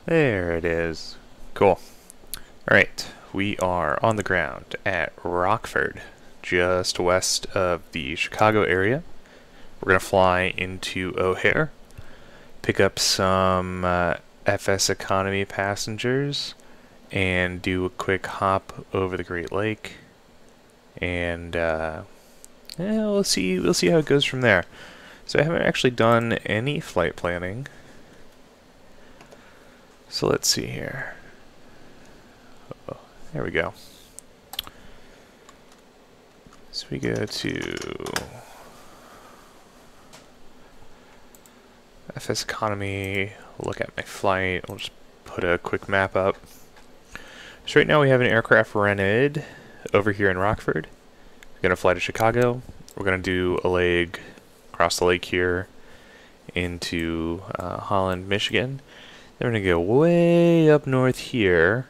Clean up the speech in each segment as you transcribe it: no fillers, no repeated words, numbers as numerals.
There it is. Cool. Alright, we are on the ground at Rockford, just west of the Chicago area. We're going to fly into O'Hare, pick up some FS economy passengers, and do a quick hop over the Great Lake. And yeah, we'll see how it goes from there. So I haven't actually done any flight planning. So let's see here. Oh, there we go. So we go to FS economy, look at my flight. We'll just put a quick map up. So right now we have an aircraft rented over here in Rockford. We're gonna fly to Chicago. We're gonna do a leg across the lake here into Holland, Michigan. Then we're gonna go way up north here,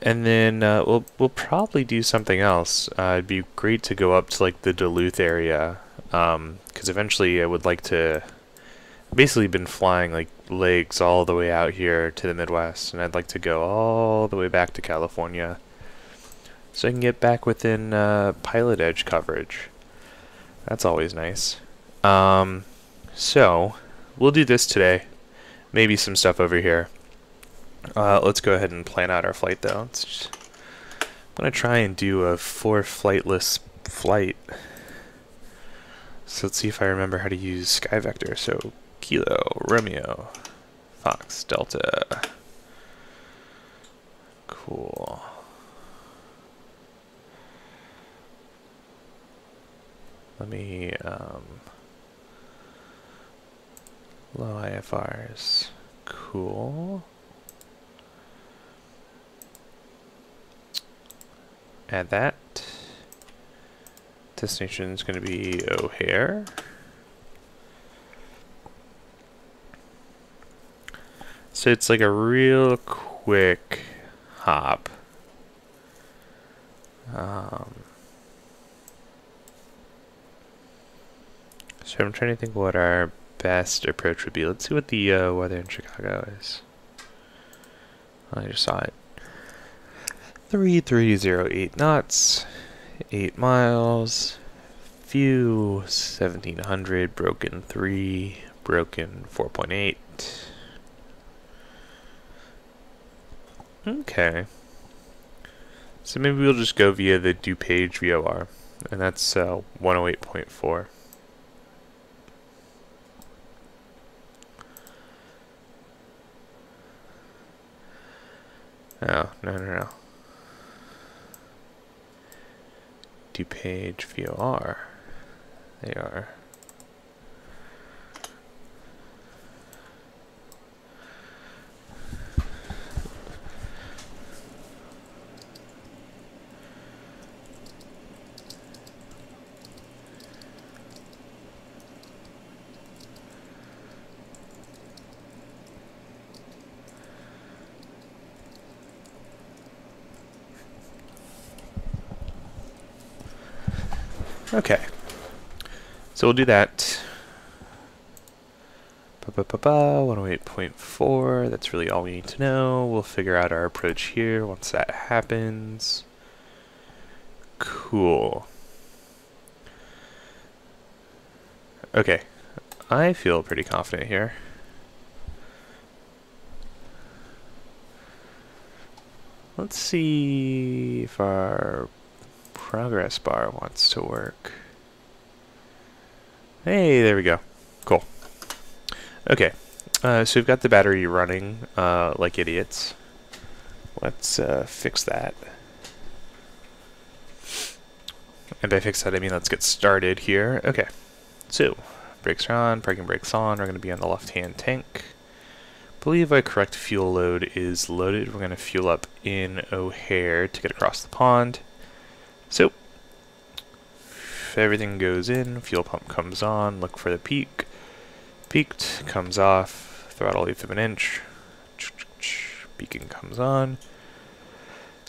and then we'll probably do something else. It'd be great to go up to like the Duluth area, because eventually I would like to. Basically, been flying like legs all the way out here to the Midwest, and I'd like to go all the way back to California, so I can get back within PilotEdge coverage. That's always nice. So we'll do this today. Maybe some stuff over here. Let's go ahead and plan out our flight though. I'm gonna try and do a 4-flightless flight. So let's see if I remember how to use SkyVector. So Kilo, Romeo, Fox, Delta. Cool. Let me low IFRs. Cool. Add that. Destination is going to be O'Hare. So it's like a real quick hop. So I'm trying to think what our best approach would be. Let's see what the weather in Chicago is. I just saw it. 3308 knots, 8 miles, view 1700, broken 3, broken 4.8. Okay. So maybe we'll just go via the DuPage VOR, and that's 108.4. Oh, no. DuPage VOR. They are. Okay, so we'll do that. 108.4, that's really all we need to know. We'll figure out our approach here once that happens. Cool. Okay, I feel pretty confident here. Let's see if our progress bar wants to work. Hey, there we go. Cool. Okay, so we've got the battery running like idiots. Let's fix that. And by fix that, I mean let's get started here. Okay, so brakes are on, parking brakes on. We're going to be on the left-hand tank. I believe our correct fuel load is loaded. We're going to fuel up in O'Hare to get across the pond. So, if everything goes in, fuel pump comes on, look for the peak. Peaked, comes off, throttle 1/8 of an inch. Beacon comes on.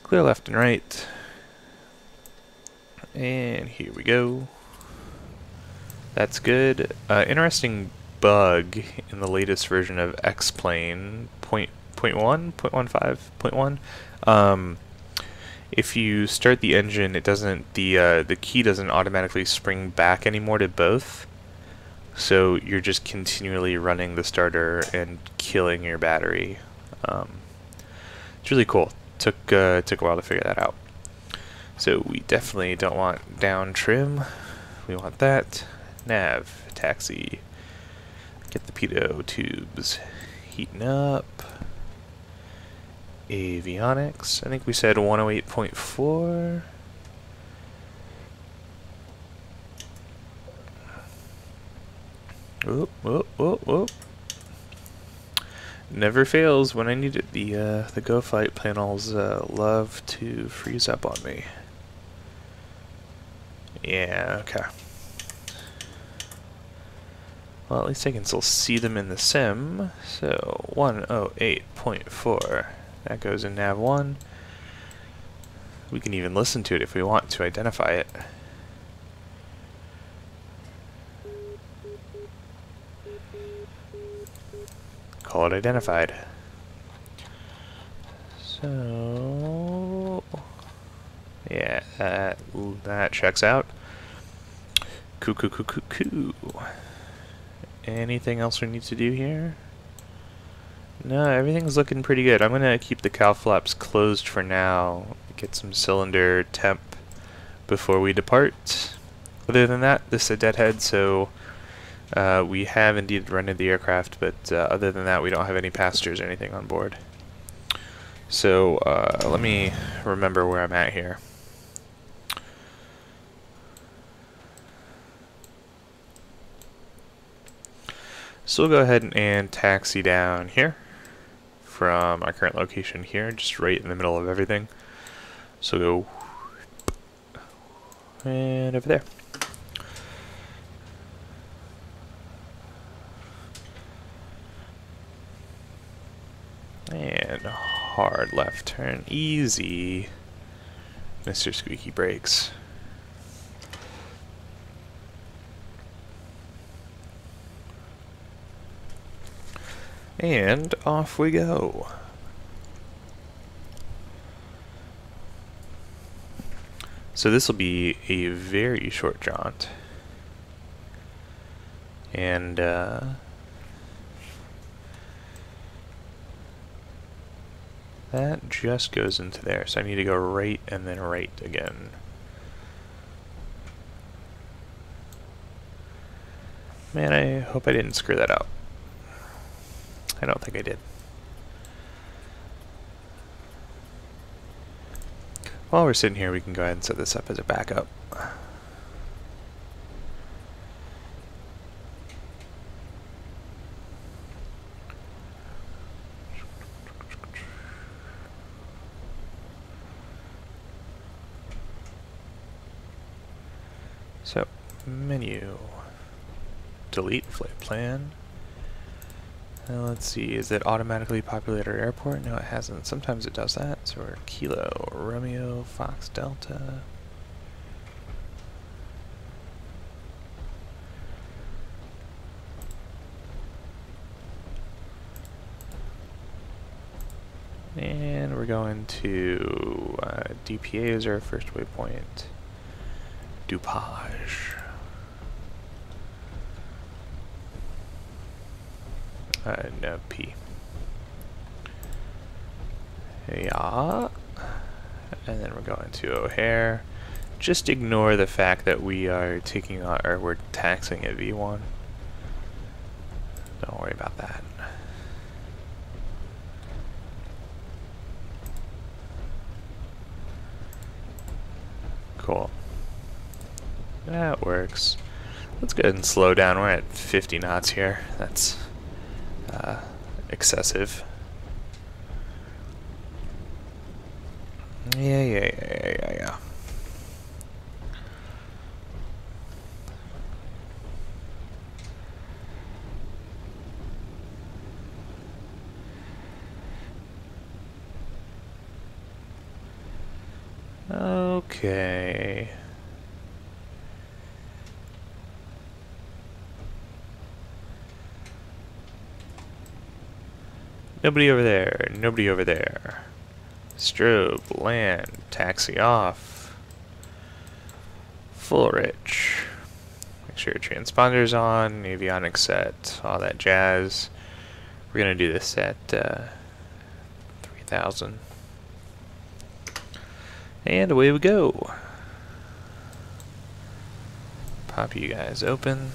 Clear left and right. And here we go. That's good. Interesting bug in the latest version of X-Plane 0.1, 0.15, 0.1. If you start the engine, it doesn't, the key doesn't automatically spring back anymore to both. So you're just continually running the starter and killing your battery. It's really cool. Took a while to figure that out. So we definitely don't want down trim. We want that. Nav, taxi. Get the pitot tubes heating up. Avionics. I think we said 108.4. Whoop, whoop, whoop, whoop. Never fails when I need it. The Go Flight panels love to freeze up on me. Yeah, okay. Well, at least I can still see them in the sim. So 108.4. That goes in nav 1. We can even listen to it if we want to identify it. Call it identified. So yeah, that checks out. Cool. Anything else we need to do here? No, everything's looking pretty good. I'm gonna keep the cowl flaps closed for now. Get some cylinder temp before we depart. Other than that, this is a deadhead, so we have indeed rented the aircraft, but other than that, we don't have any passengers or anything on board. So let me remember where I'm at here. So we'll go ahead and taxi down here from our current location here, just right in the middle of everything. So go and over there. And hard left turn, easy, Mr. Squeaky Brakes. And off we go. So this will be a very short jaunt. And that just goes into there. So I need to go right and then right again. Man, I hope I didn't screw that up. I don't think I did. While we're sitting here, we can go ahead and set this up as a backup. So, menu, delete flight plan. Let's see, is it automatically populate our airport? No, it hasn't. Sometimes it does that. So we're Kilo, Romeo, Fox, Delta. And we're going to DPA is our first waypoint. Dupage. No, P. Yeah. And then we're going to O'Hare. Just ignore the fact that we are taking on, or we're taxing at V1. Don't worry about that. Cool. That works. Let's go ahead and slow down. We're at 50 knots here. That's excessive. Yeah. Okay. Nobody over there. Nobody over there. Strobe, land, taxi off. Full rich. Make sure your transponder's on, avionics set, all that jazz. We're gonna do this at 3000. And away we go. Pop you guys open.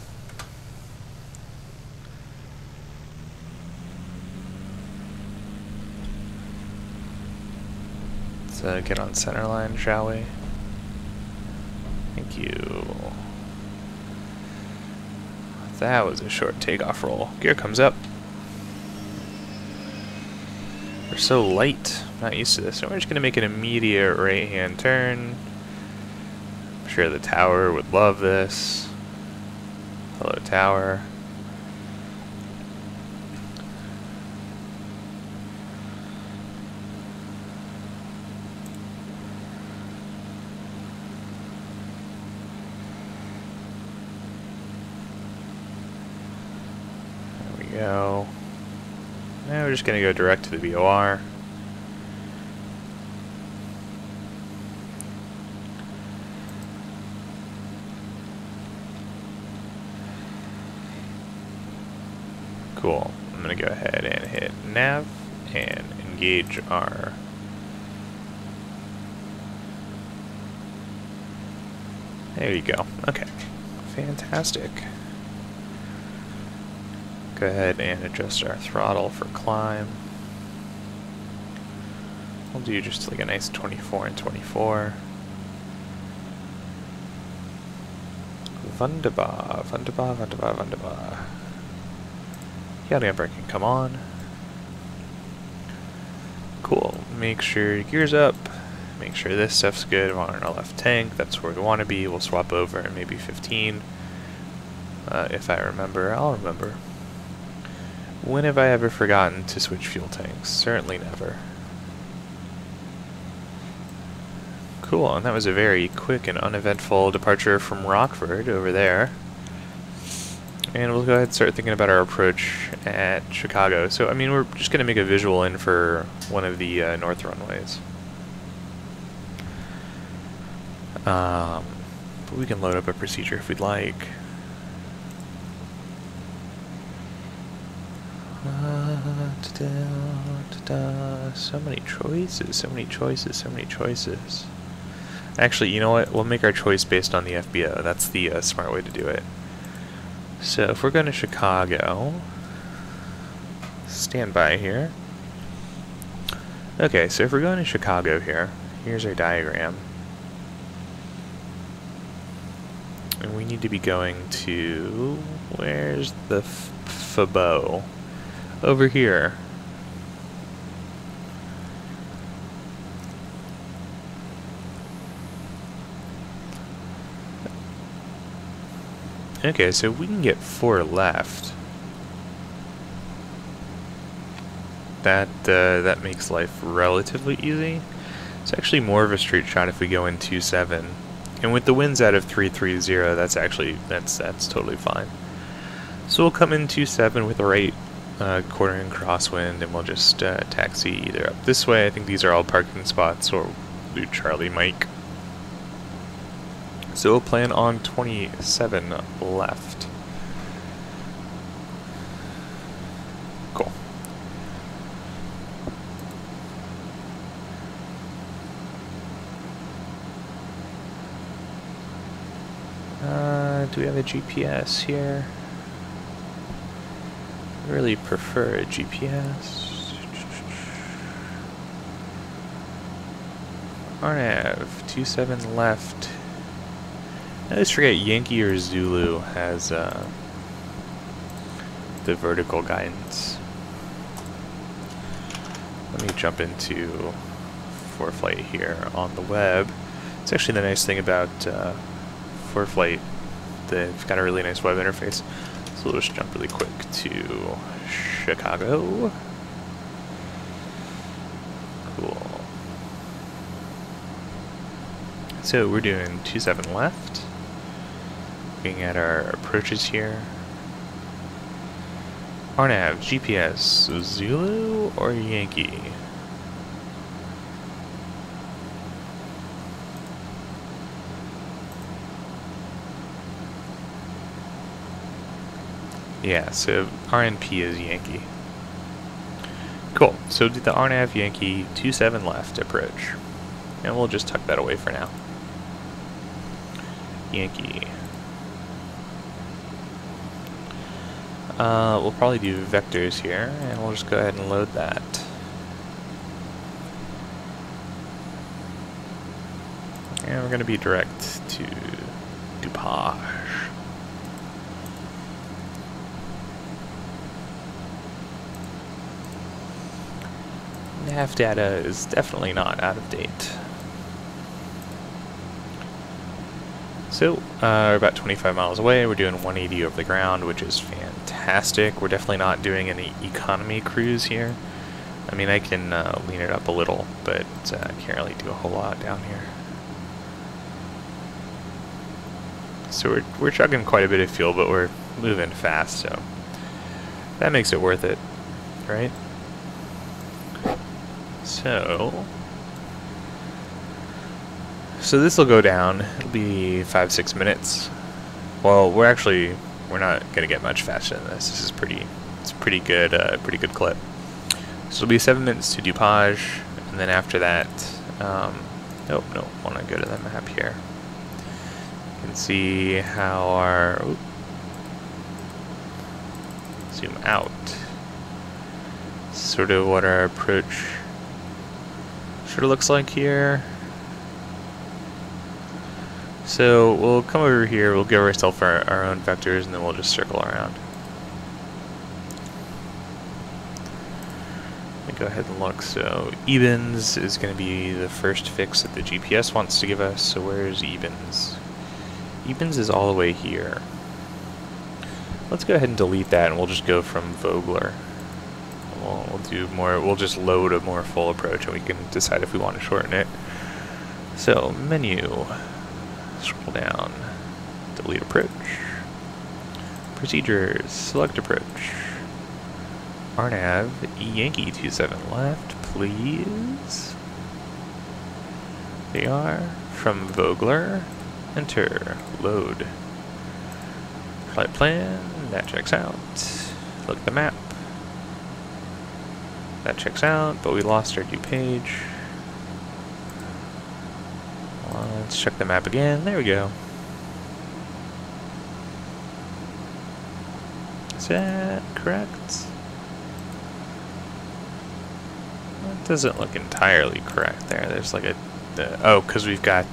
Let's get on center line, shall we? Thank you. That was a short takeoff roll. Gear comes up. We're so light. Not used to this. So we're just going to make an immediate right-hand turn. I'm sure the tower would love this. Hello, tower. There we go. Now we're just going to go direct to the VOR. Cool. I'm going to go ahead and hit nav and engage our there you go. Okay. Fantastic. Go ahead and adjust our throttle for climb. We'll do just like a nice 24 and 24. Wunderbar, wunderbar, wunderbar, wunderbar. Yada can come on. Cool. Make sure your gear's up. Make sure this stuff's good. We're on our left tank. That's where we want to be. We'll swap over at maybe 15. If I remember, I'll remember. When have I ever forgotten to switch fuel tanks? Certainly never. Cool, and that was a very quick and uneventful departure from Rockford over there. And we'll go ahead and start thinking about our approach at Chicago. So, I mean, we're just going to make a visual in for one of the north runways. But we can load up a procedure if we'd like. So many choices, so many choices, so many choices. Actually, you know what? We'll make our choice based on the FBO. That's the smart way to do it. So if we're going to Chicago, stand by here. Okay, so if we're going to Chicago here, here's our diagram. And we need to be going to, where's the FBO? Over here. Okay, so we can get 4 left. That makes life relatively easy. It's actually more of a straight shot if we go in 2-7. And with the winds out of 330, that's actually that's totally fine. So we'll come in 2-7 with the right quartering crosswind, and we'll just taxi either up this way. I think these are all parking spots, or do Charlie Mike. So we'll plan on 27 left. Cool. Do we have a GPS here? I really prefer a GPS. RNAV, 27 left. I always forget Yankee or Zulu has the vertical guidance. Let me jump into ForeFlight here on the web. It's actually the nice thing about ForeFlight. They've got a really nice web interface. So we'll just jump really quick to Chicago. Cool. So we're doing 27 left. Looking at our approaches here. RNAV, GPS, Zulu or Yankee? Yeah, so RNP is Yankee. Cool, so do the RNAV Yankee 27 left approach. And we'll just tuck that away for now. Yankee. We'll probably do vectors here, and we'll just go ahead and load that. And we're going to be direct to DuPage. Nav data is definitely not out of date. So, we're about 25 miles away. We're doing 180 over the ground, which is fantastic. We're definitely not doing any economy cruise here. I mean, I can lean it up a little, but I can't really do a whole lot down here. So we're chugging quite a bit of fuel, but we're moving fast, so that makes it worth it, right? So this will go down. It'll be 5-6 minutes. Well, we're not gonna get much faster than this. This is pretty good clip. So it'll be 7 minutes to DuPage, and then after that, nope, want to go to the map here. You can see how our zoom out. Sort of what our approach sort of looks like here. So we'll come over here, we'll give ourselves our own vectors, and then we'll just circle around. Let me go ahead and look. So Ebens is going to be the first fix that the GPS wants to give us. So where's Ebens? Ebens is all the way here. Let's go ahead and delete that, and we'll just go from Vogler. We'll do more. We'll just load a more full approach, and we can decide if we want to shorten it. So menu. Scroll down, delete approach, procedures, select approach, RNAV, Yankee 27 left, please. They are from Vogler, enter, load, flight plan, that checks out, look at the map, that checks out, but we lost our due page. Let's check the map again. There we go. Is that correct? That doesn't look entirely correct there. There's like oh, because we're going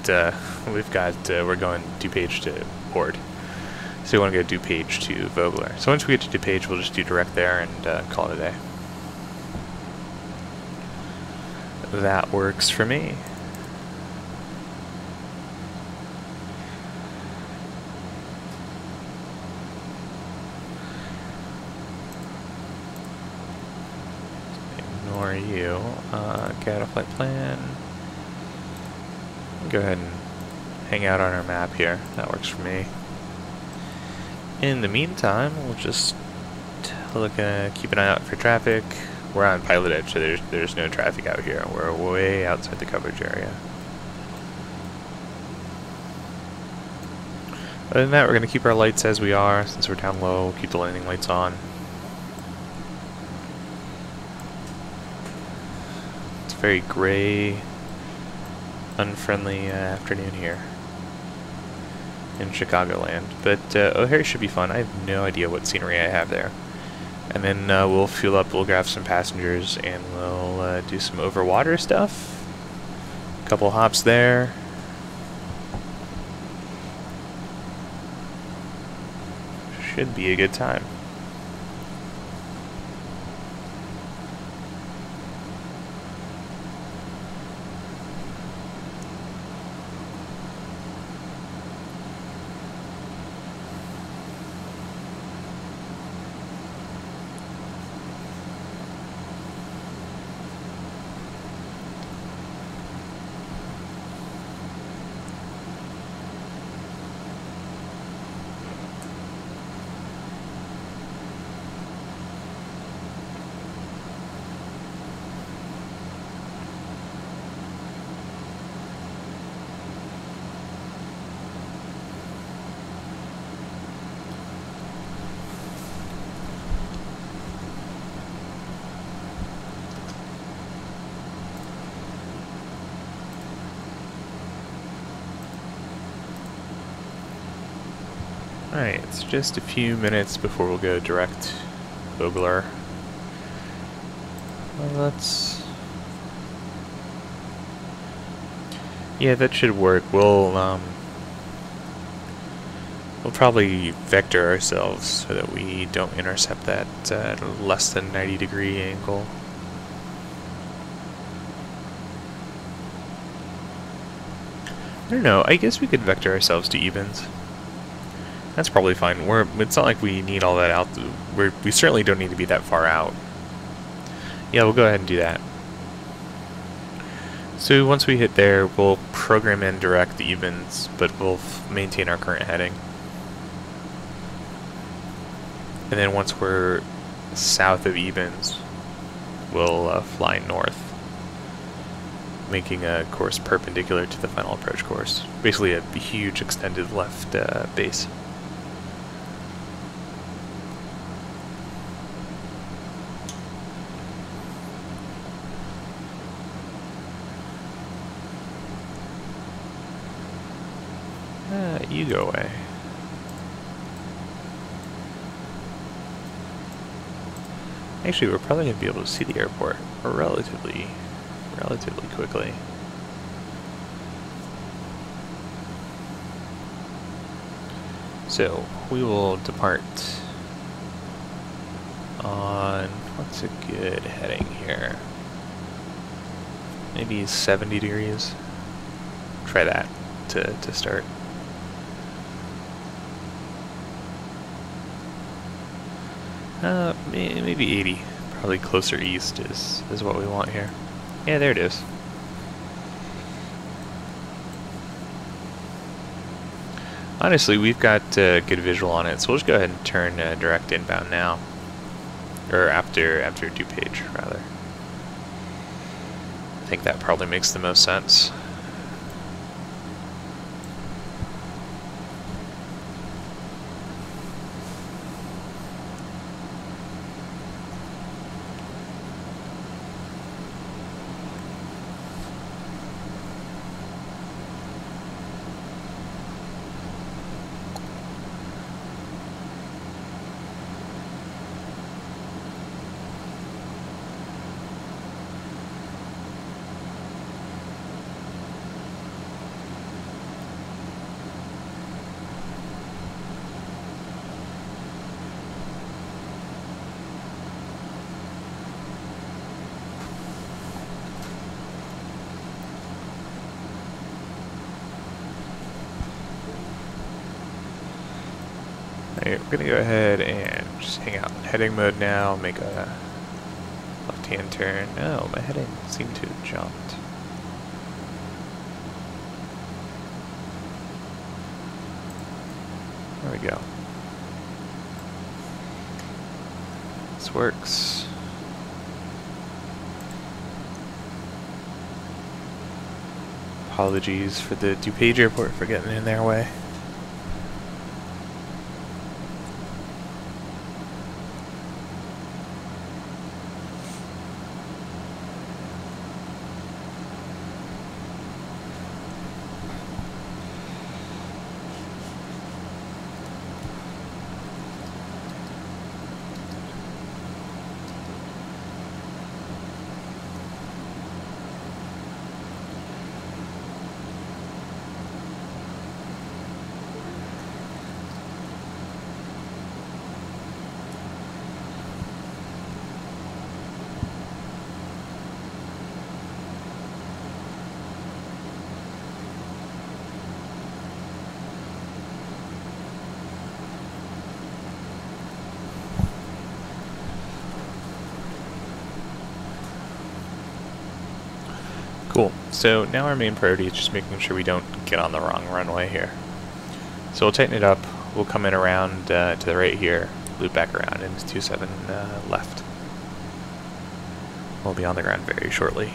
DuPage to port. So we want to go DuPage to Vogler. So once we get to DuPage, we'll just do direct there and call it a day. That works for me. Ignore you. Get a flight plan. Go ahead and hang out on our map here. That works for me. In the meantime, we'll just keep an eye out for traffic. We're on PilotEdge, so there's no traffic out here. We're way outside the coverage area. Other than that, we're going to keep our lights as we are. Since we're down low, we'll keep the landing lights on. It's a very gray, unfriendly afternoon here in Chicagoland. But O'Hare should be fun. I have no idea what scenery I have there. And then we'll fuel up, we'll grab some passengers, and we'll do some overwater stuff. A couple hops there. Should be a good time. Alright, it's just a few minutes before we'll go direct Ogler. Well, let's... yeah, that should work. We'll probably vector ourselves so that we don't intercept that less than 90-degree angle. I don't know, I guess we could vector ourselves to evens. That's probably fine. It's not like we need all that out. We certainly don't need to be that far out. Yeah, we'll go ahead and do that. So once we hit there, we'll program in direct evens, but we'll maintain our current heading. And then once we're south of evens, we'll fly north, making a course perpendicular to the final approach course. Basically a huge extended left base. You go away. Actually, we're probably going to be able to see the airport relatively quickly. So, we will depart on, what's a good heading here? Maybe 70 degrees. Try that to start. Maybe 80. Probably closer east is what we want here. Yeah, there it is. Honestly, we've got good visual on it, so we'll just go ahead and turn direct inbound now. Or after DuPage, rather. I think that probably makes the most sense. Alright, we're gonna go ahead and just hang out in heading mode now, make a left-hand turn. Oh, my heading seemed to have jumped. There we go. This works. Apologies for the DuPage Airport for getting in their way. Cool. So now our main priority is just making sure we don't get on the wrong runway here. So we'll tighten it up. We'll come in around to the right here, loop back around into 27 left. We'll be on the ground very shortly.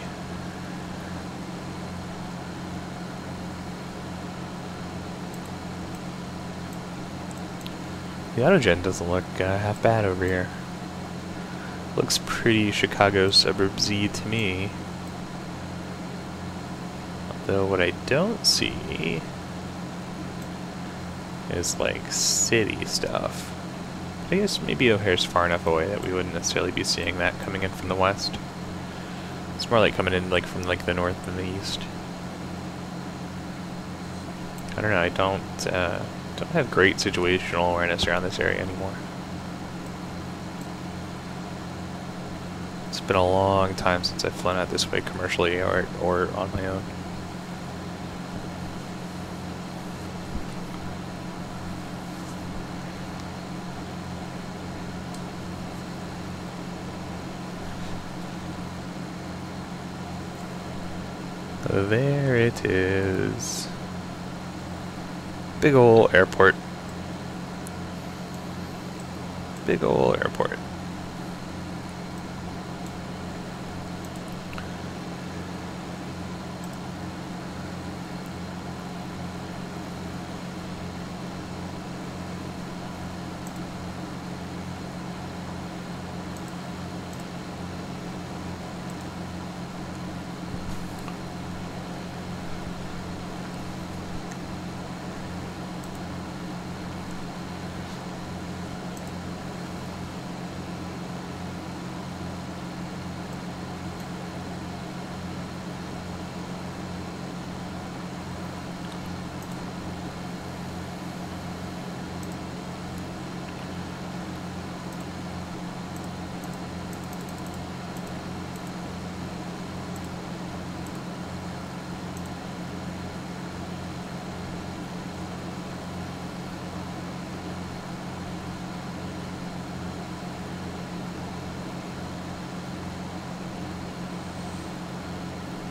The autogen doesn't look half bad over here. Looks pretty Chicago suburbs-y to me. Though what I don't see is like city stuff. I guess maybe O'Hare's far enough away that we wouldn't necessarily be seeing that coming in from the west. It's more like coming in like from like the north than the east. I don't know, I don't have great situational awareness around this area anymore. It's been a long time since I've flown out this way commercially or on my own. There it is. Big ol' airport. Big ol' airport.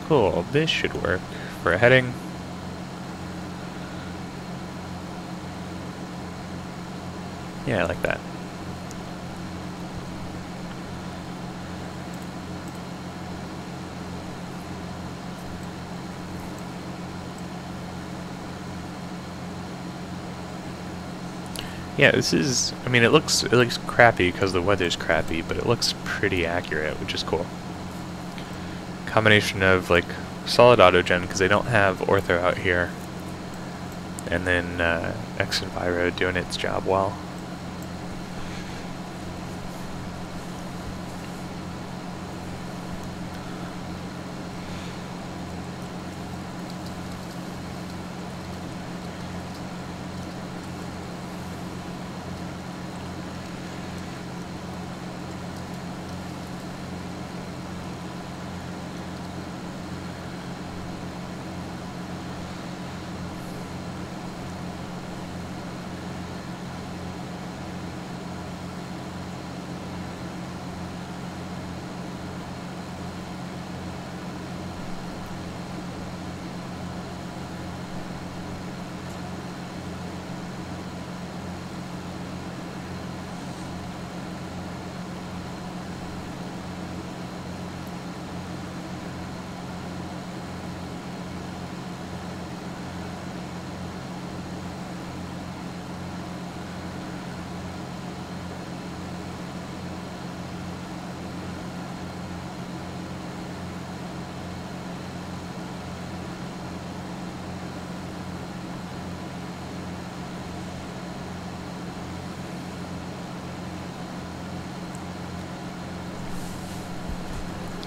Cool, this should work for a heading. Yeah, I like that. Yeah, this is, I mean, it looks crappy because the weather's crappy, but it looks pretty accurate, which is cool. Combination of like solid autogen because they don't have ortho out here, and then X and Viro doing its job well.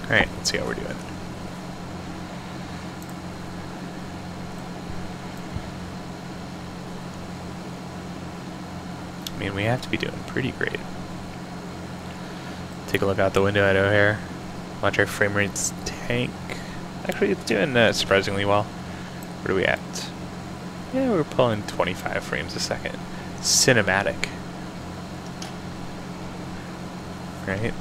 Alright, let's see how we're doing. I mean, we have to be doing pretty great. Take a look out the window at O'Hare. Watch our frame rates tank. Actually, it's doing surprisingly well. What are we at? Yeah, we're pulling 25 frames a second. Cinematic. Right?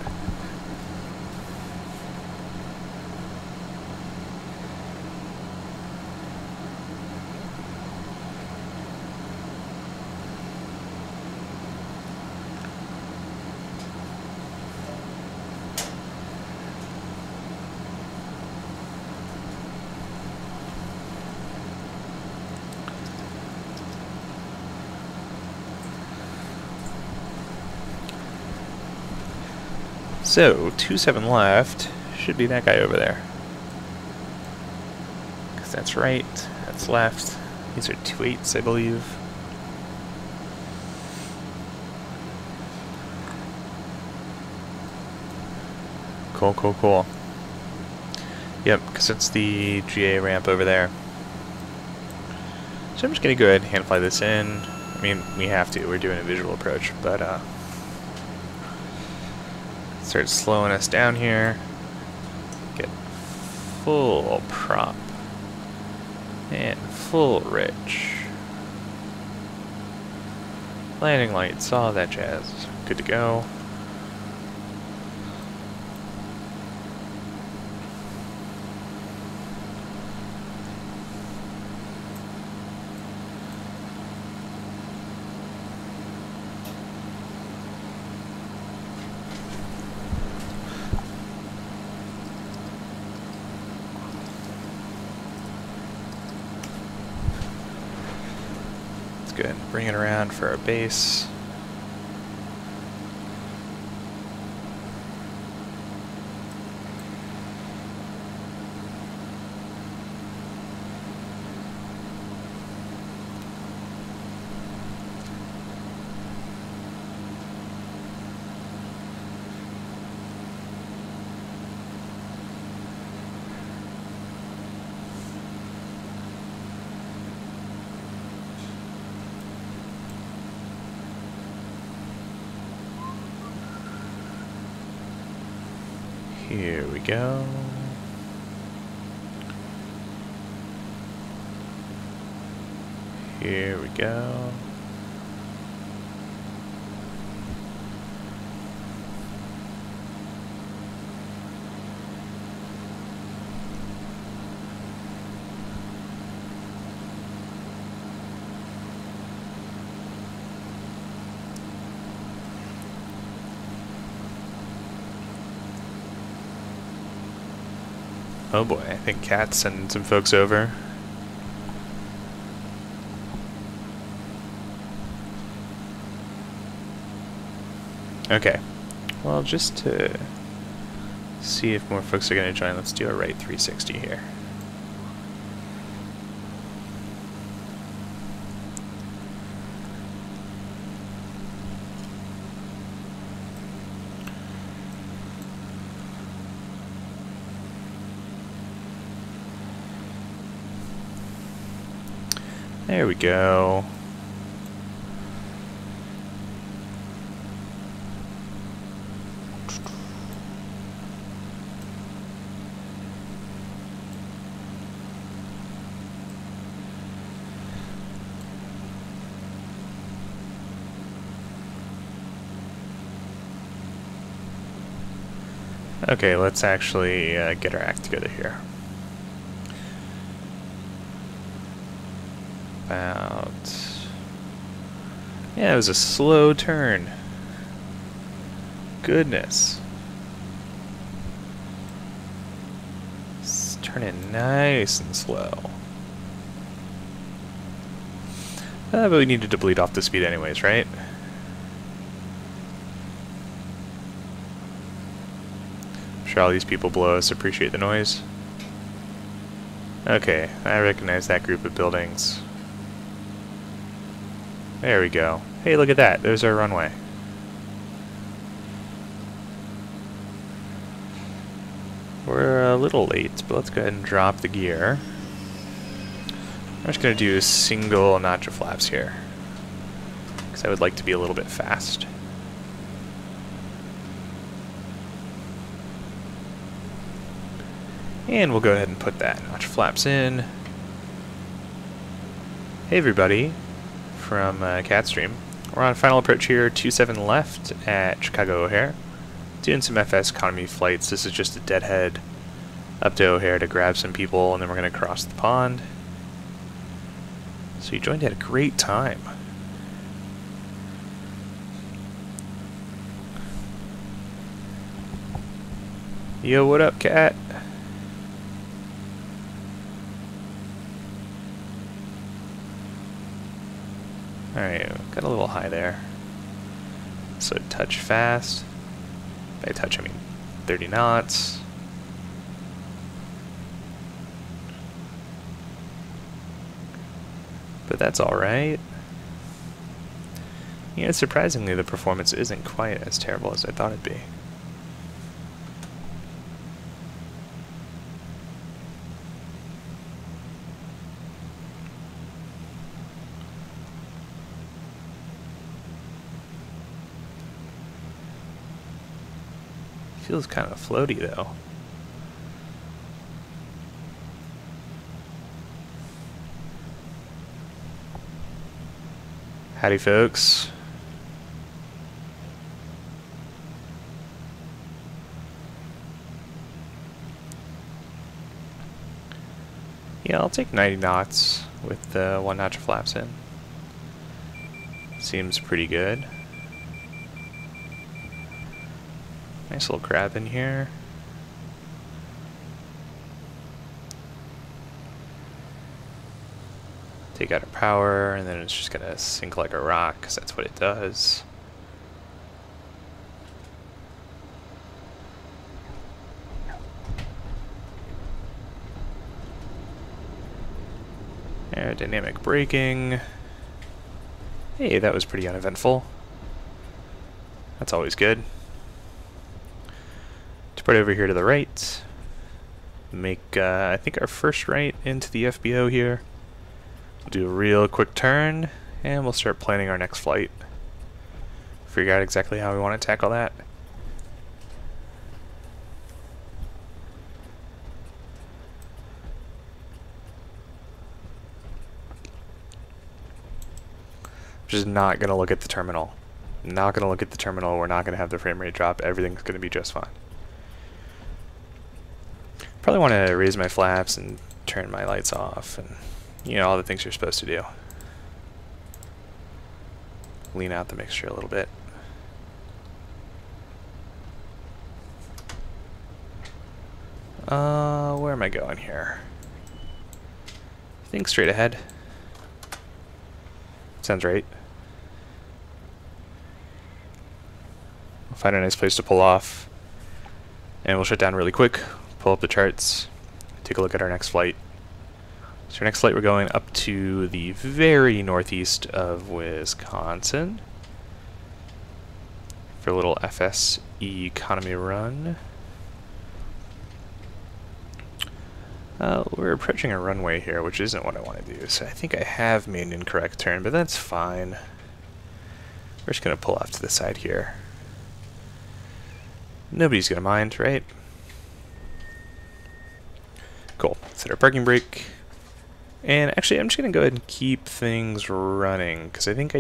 So, 2-7 left, should be that guy over there. Because that's right, that's left. These are 2-8s, I believe. Cool, cool, cool. Yep, because it's the GA ramp over there. So I'm just going to go ahead and hand fly this in. I mean, we have to. We're doing a visual approach, but start slowing us down here. Get full prop and full rich. Landing lights, all that jazz. Good to go. Go ahead and bring it around for our base. Here we go. Here we go. Oh boy, I think Cat's sending some folks over. Okay, well, just to see if more folks are going to join, let's do a right 360 here. There we go. Okay, let's actually get our act together here. Yeah, it was a slow turn. Goodness. It's turning nice and slow. But we needed to bleed off the speed anyways, right? I'm sure all these people below us appreciate the noise. Okay, I recognize that group of buildings. There we go. Hey, look at that. There's our runway. We're a little late, but let's go ahead and drop the gear. I'm just going to do a single notch of flaps here, because I would like to be a little bit fast. And we'll go ahead and put that notch flaps in. Hey everybody, from Catstream. We're on final approach here, 27 left at Chicago O'Hare. Doing some FS economy flights. This is just a deadhead up to O'Hare to grab some people, and then we're going to cross the pond. So you joined at a great time. Yo, what up, Cat? Alright, got a little high there. So touch fast. By touch, I mean 30 knots. But that's alright. Yeah, surprisingly, the performance isn't quite as terrible as I thought it'd be. Feels kind of floaty though. Howdy folks. Yeah, I'll take 90 knots with the 1 notch of flaps in. Seems pretty good. Nice little grab in here. Take out our power, and then it's just gonna sink like a rock, because that's what it does. Aerodynamic braking. Hey, that was pretty uneventful. That's always good. Depart over here to the right. Make, I think, our first right into the FBO here. We'll do a real quick turn, and we'll start planning our next flight. Figure out exactly how we want to tackle that. Just not going to look at the terminal. Not going to look at the terminal. We're not going to have the frame rate drop. Everything's going to be just fine. Probably want to raise my flaps and turn my lights off and, you know, all the things you're supposed to do. Lean out the mixture a little bit. Where am I going here? I think straight ahead. Sounds right. We'll find a nice place to pull off. And we'll shut down really quick, pull up the charts, take a look at our next flight. So our next flight, we're going up to the very northeast of Wisconsin for a little FSE economy run. We're approaching a runway here, which isn't what I want to do, so I think I have made an incorrect turn, but that's fine. We're just going to pull off to the side here. Nobody's going to mind, right? Cool. Set our parking brake. And actually, I'm just going to go ahead and keep things running, because I think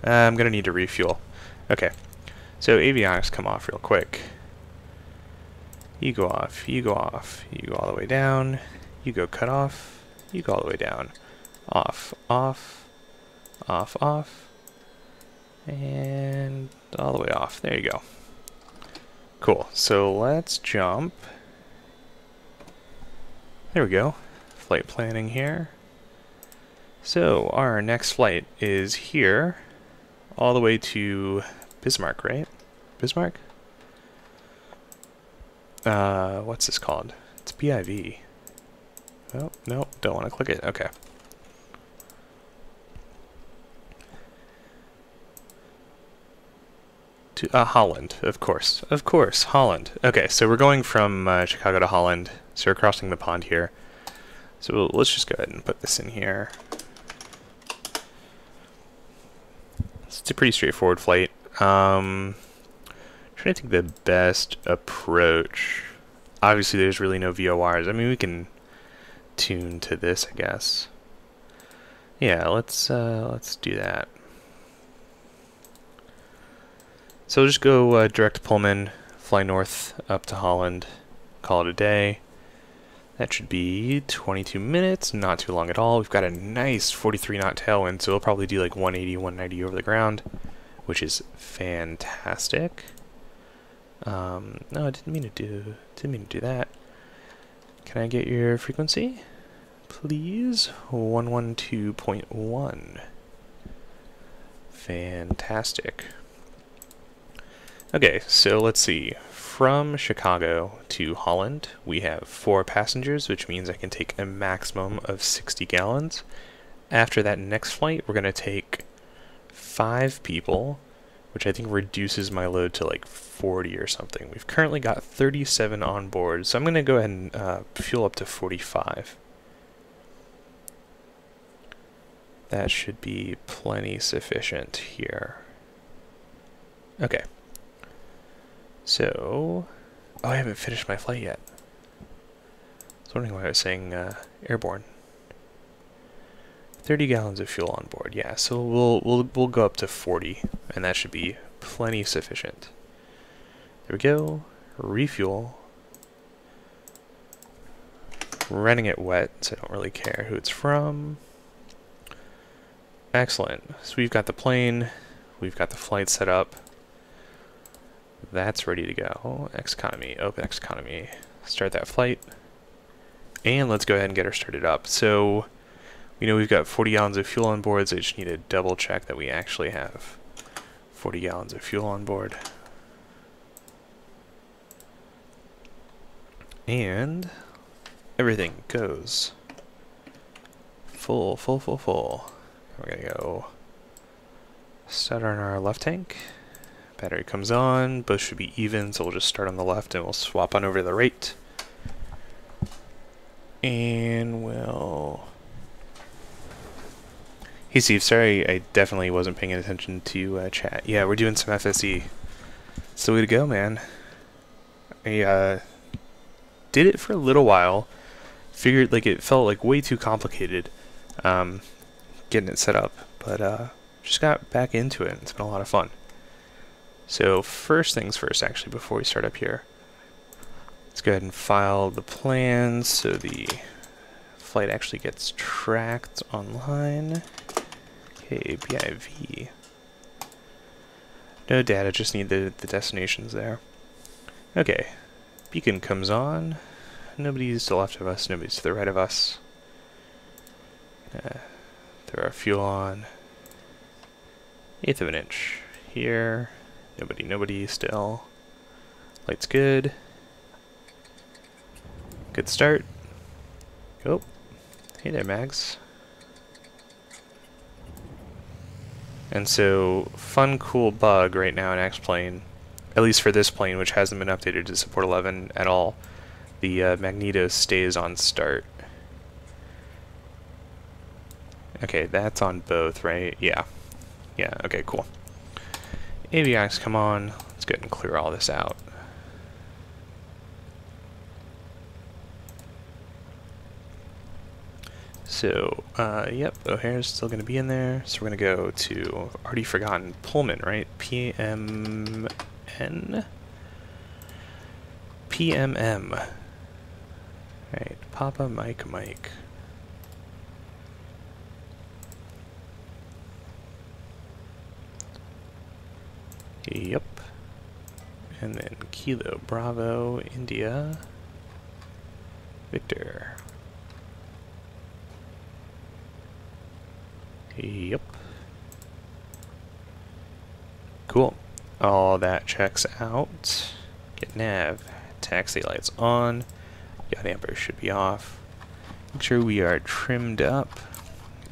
I'm going to need to refuel. Okay. So avionics come off real quick. You go off, you go off, you go all the way down, you go cut off, you go all the way down. Off, off, off, off, and all the way off. There you go. Cool, so let's jump. There we go. Flight planning here. So our next flight is here, all the way to Bismarck, right? Bismarck? What's this called? It's BIV. Oh, no, don't want to click it. Okay. To Holland, of course. Of course, Holland. Okay, so we're going from Chicago to Holland. So we're crossing the pond here. So let's just go ahead and put this in here. It's a pretty straightforward flight. Trying to think the best approach. Obviously, there's really no VORs. I mean, we can tune to this, I guess. Yeah, let's do that. So we'll just go direct to Pullman, fly north up to Holland, call it a day. That should be 22 minutes, not too long at all. We've got a nice 43 knot tailwind, so we'll probably do like 180, 190 over the ground, which is fantastic. No, I didn't mean to do that. Can I get your frequency, please? 112.1. Fantastic. Okay, so let's see. From Chicago to Holland, we have 4 passengers, which means I can take a maximum of 60 gallons. After that next flight, we're going to take 5 people, which I think reduces my load to like 40 or something. We've currently got 37 on board, so I'm going to go ahead and fuel up to 45. That should be plenty sufficient here. Okay. So, Oh, I haven't finished my flight yet. I was wondering why I was saying airborne. 30 gallons of fuel on board. Yeah, so we'll go up to 40, and that should be plenty sufficient. There we go. Refuel. Running it wet, so I don't really care who it's from. Excellent. So we've got the plane, we've got the flight set up. That's ready to go. Economy, open economy. Start that flight. And let's go ahead and get her started up. So we know we've got 40 gallons of fuel on board, so I just need to double check that we actually have 40 gallons of fuel on board. And everything goes full. We're gonna go start on our left tank. Battery comes on, both should be even, so we'll just start on the left and we'll swap on over to the right. And we'll... Hey Steve, sorry I definitely wasn't paying attention to chat. Yeah, we're doing some FSE. It's the way to go, man. I did it for a little while. Figured like it felt like way too complicated getting it set up, but just got back into it. It's been a lot of fun. So first things first, actually, before we start up here, let's go ahead and file the plans so the flight actually gets tracked online. Okay, BIV. No data, just need the destinations there. Okay, beacon comes on. Nobody's to the left of us, nobody's to the right of us. Throw our fuel on. 1/8 of an inch here. Nobody still. Light's good. Good start. Oh, hey there, Mags. And so, fun, cool bug right now in X-Plane, at least for this plane, which hasn't been updated to support 11 at all, the magneto stays on start. Okay, that's on both, right? Yeah. Yeah, okay, cool. Avionics, come on. Let's go ahead and clear all this out. So, yep, O'Hare's still going to be in there. So we're going to go to, already forgotten, Pullman, right? PMN? PMM. Right, Papa Mike. Yep. And then Kilo Bravo India Victor. Yep. Cool. All that checks out. Get nav. Taxi lights on. Yacht amper should be off. Make sure we are trimmed up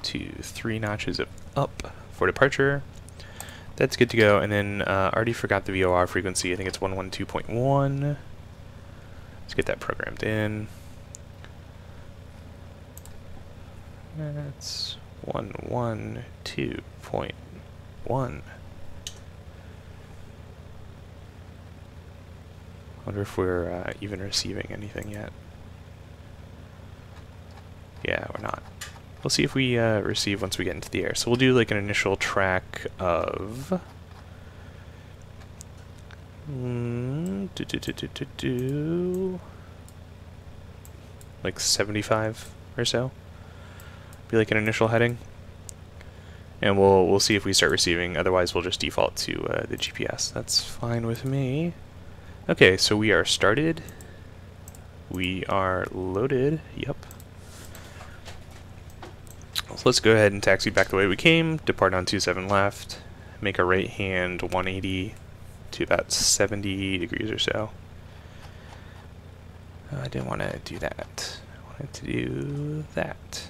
to 3 notches of up for departure. That's good to go. And then already forgot the VOR frequency. I think it's 112.1. Let's get that programmed in. That's 112.1. Wonder if we're even receiving anything yet. Yeah, we're not. We'll see if we receive once we get into the air. So we'll do like an initial track of like 75 or so. Be like an initial heading, and we'll see if we start receiving. Otherwise, we'll just default to the GPS. That's fine with me. Okay, so we are started. We are loaded. Yep. So let's go ahead and taxi back the way we came. Depart on 27 left. Make a right hand 180 to about 70 degrees or so. I didn't want to do that. I wanted to do that.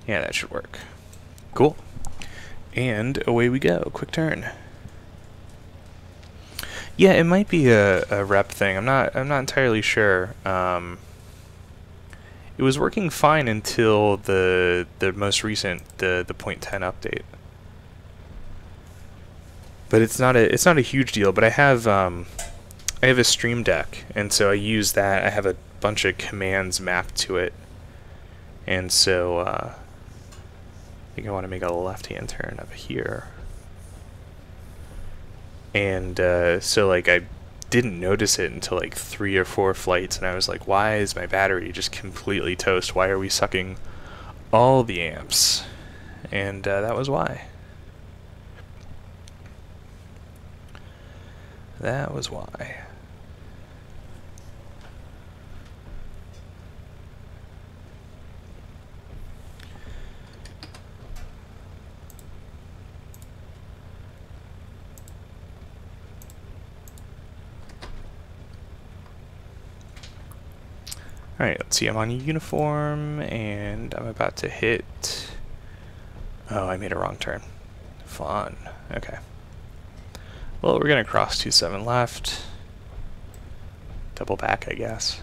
Yeah, that should work. Cool. And away we go. Quick turn. Yeah, it might be a rep thing. I'm not entirely sure. It was working fine until the most recent the 0.10 update. But it's not a huge deal. But I have I have a Stream Deck, and so I use that. I have a bunch of commands mapped to it, and so I think I want to make a left-hand turn up here. And so like I didn't notice it until like 3 or 4 flights, and I was like, why is my battery just completely toast? Why are we sucking all the amps? And that was why. That was why. Alright, let's see, I'm on uniform, and I'm about to hit... Oh, I made a wrong turn. Fun. Okay. Well, we're going to cross 27 left. Double back, I guess.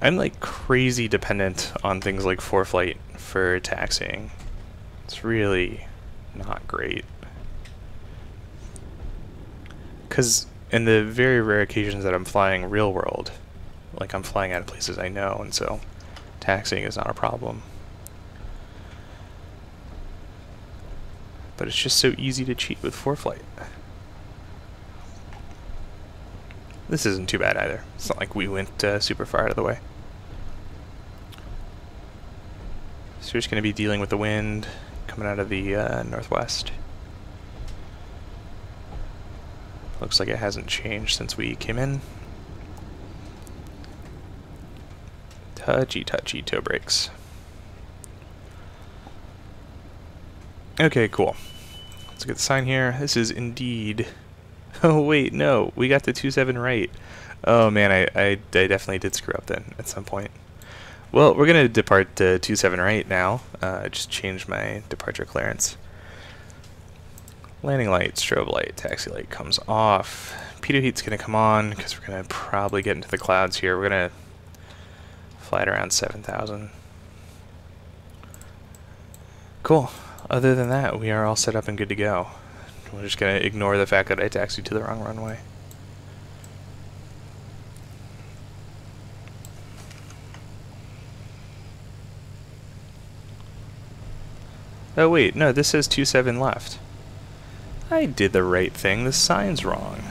I'm like crazy dependent on things like ForeFlight for taxiing. It's really not great. Because in the very rare occasions that I'm flying real world, like I'm flying out of places I know, and so taxiing is not a problem. But it's just so easy to cheat with ForeFlight. This isn't too bad either. It's not like we went super far out of the way. So we're just going to be dealing with the wind coming out of the northwest. Looks like it hasn't changed since we came in. Touchy toe brakes. Okay, cool. Let's get the sign here. This is indeed... Oh wait, no, we got the 27 right. Oh man, I definitely did screw up then at some point. Well, we're gonna depart 27 right now. Just change my departure clearance. Landing light, strobe light, taxi light comes off. Pitot heat's gonna come on because we're gonna probably get into the clouds here. We're gonna fly at around 7,000. Cool. Other than that, we are all set up and good to go. We're just gonna ignore the fact that I taxied to the wrong runway. Oh wait, no, this says 27 left. I did the right thing, the sign's wrong.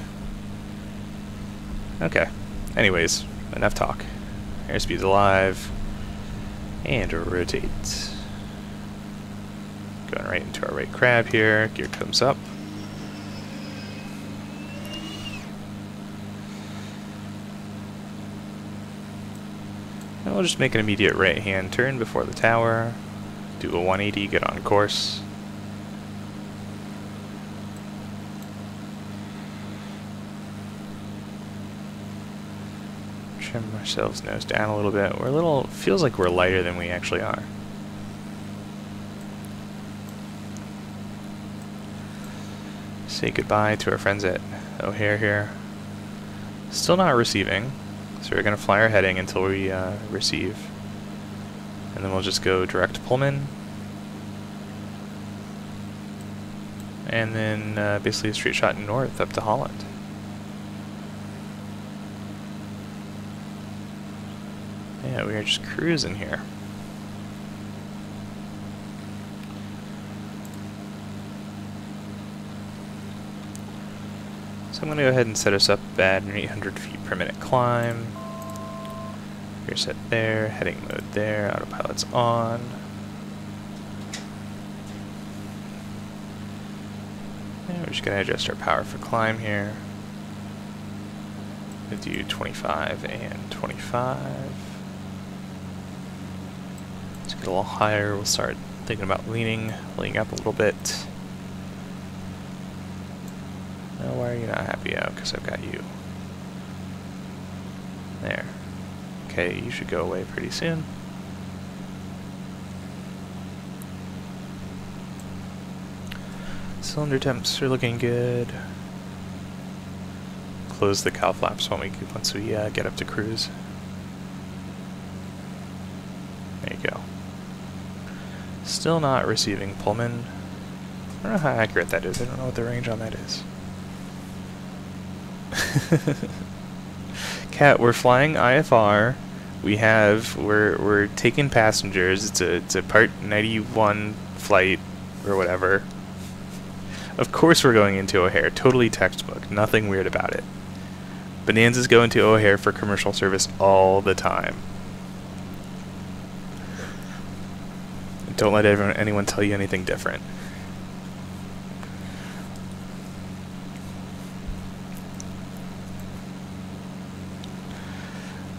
Okay. Anyways, enough talk. Airspeed's alive. And rotate. Going right into our right crab here. Gear comes up. And we'll just make an immediate right-hand turn before the tower. Do a 180, get on course. Trim ourselves nose down a little bit. We're a little, feels like we're lighter than we actually are. Say goodbye to our friends at O'Hare here. Still not receiving, so we're going to fly our heading until we receive. And then we'll just go direct Pullman. And then basically a straight shot north up to Holland. Yeah, we are just cruising here. So I'm going to go ahead and set us up at an 800 feet per minute climb. Gear set there, heading mode there, autopilot's on. And we're just going to adjust our power for climb here. We'll do 25 and 25. Let's get a little higher. We'll start thinking about leaning up a little bit. Oh, why are you not happy? Oh, because I've got you. There. Okay, you should go away pretty soon. Cylinder temps are looking good. Close the cowl flaps once we get up to cruise. There you go. Still not receiving Pullman. I don't know how accurate that is. I don't know what the range on that is. Cat, we're flying IFR. We're taking passengers. It's a Part 91 flight or whatever. Of course we're going into O'Hare. Totally textbook. Nothing weird about it. Bonanzas go into O'Hare for commercial service all the time. Don't let anyone tell you anything different.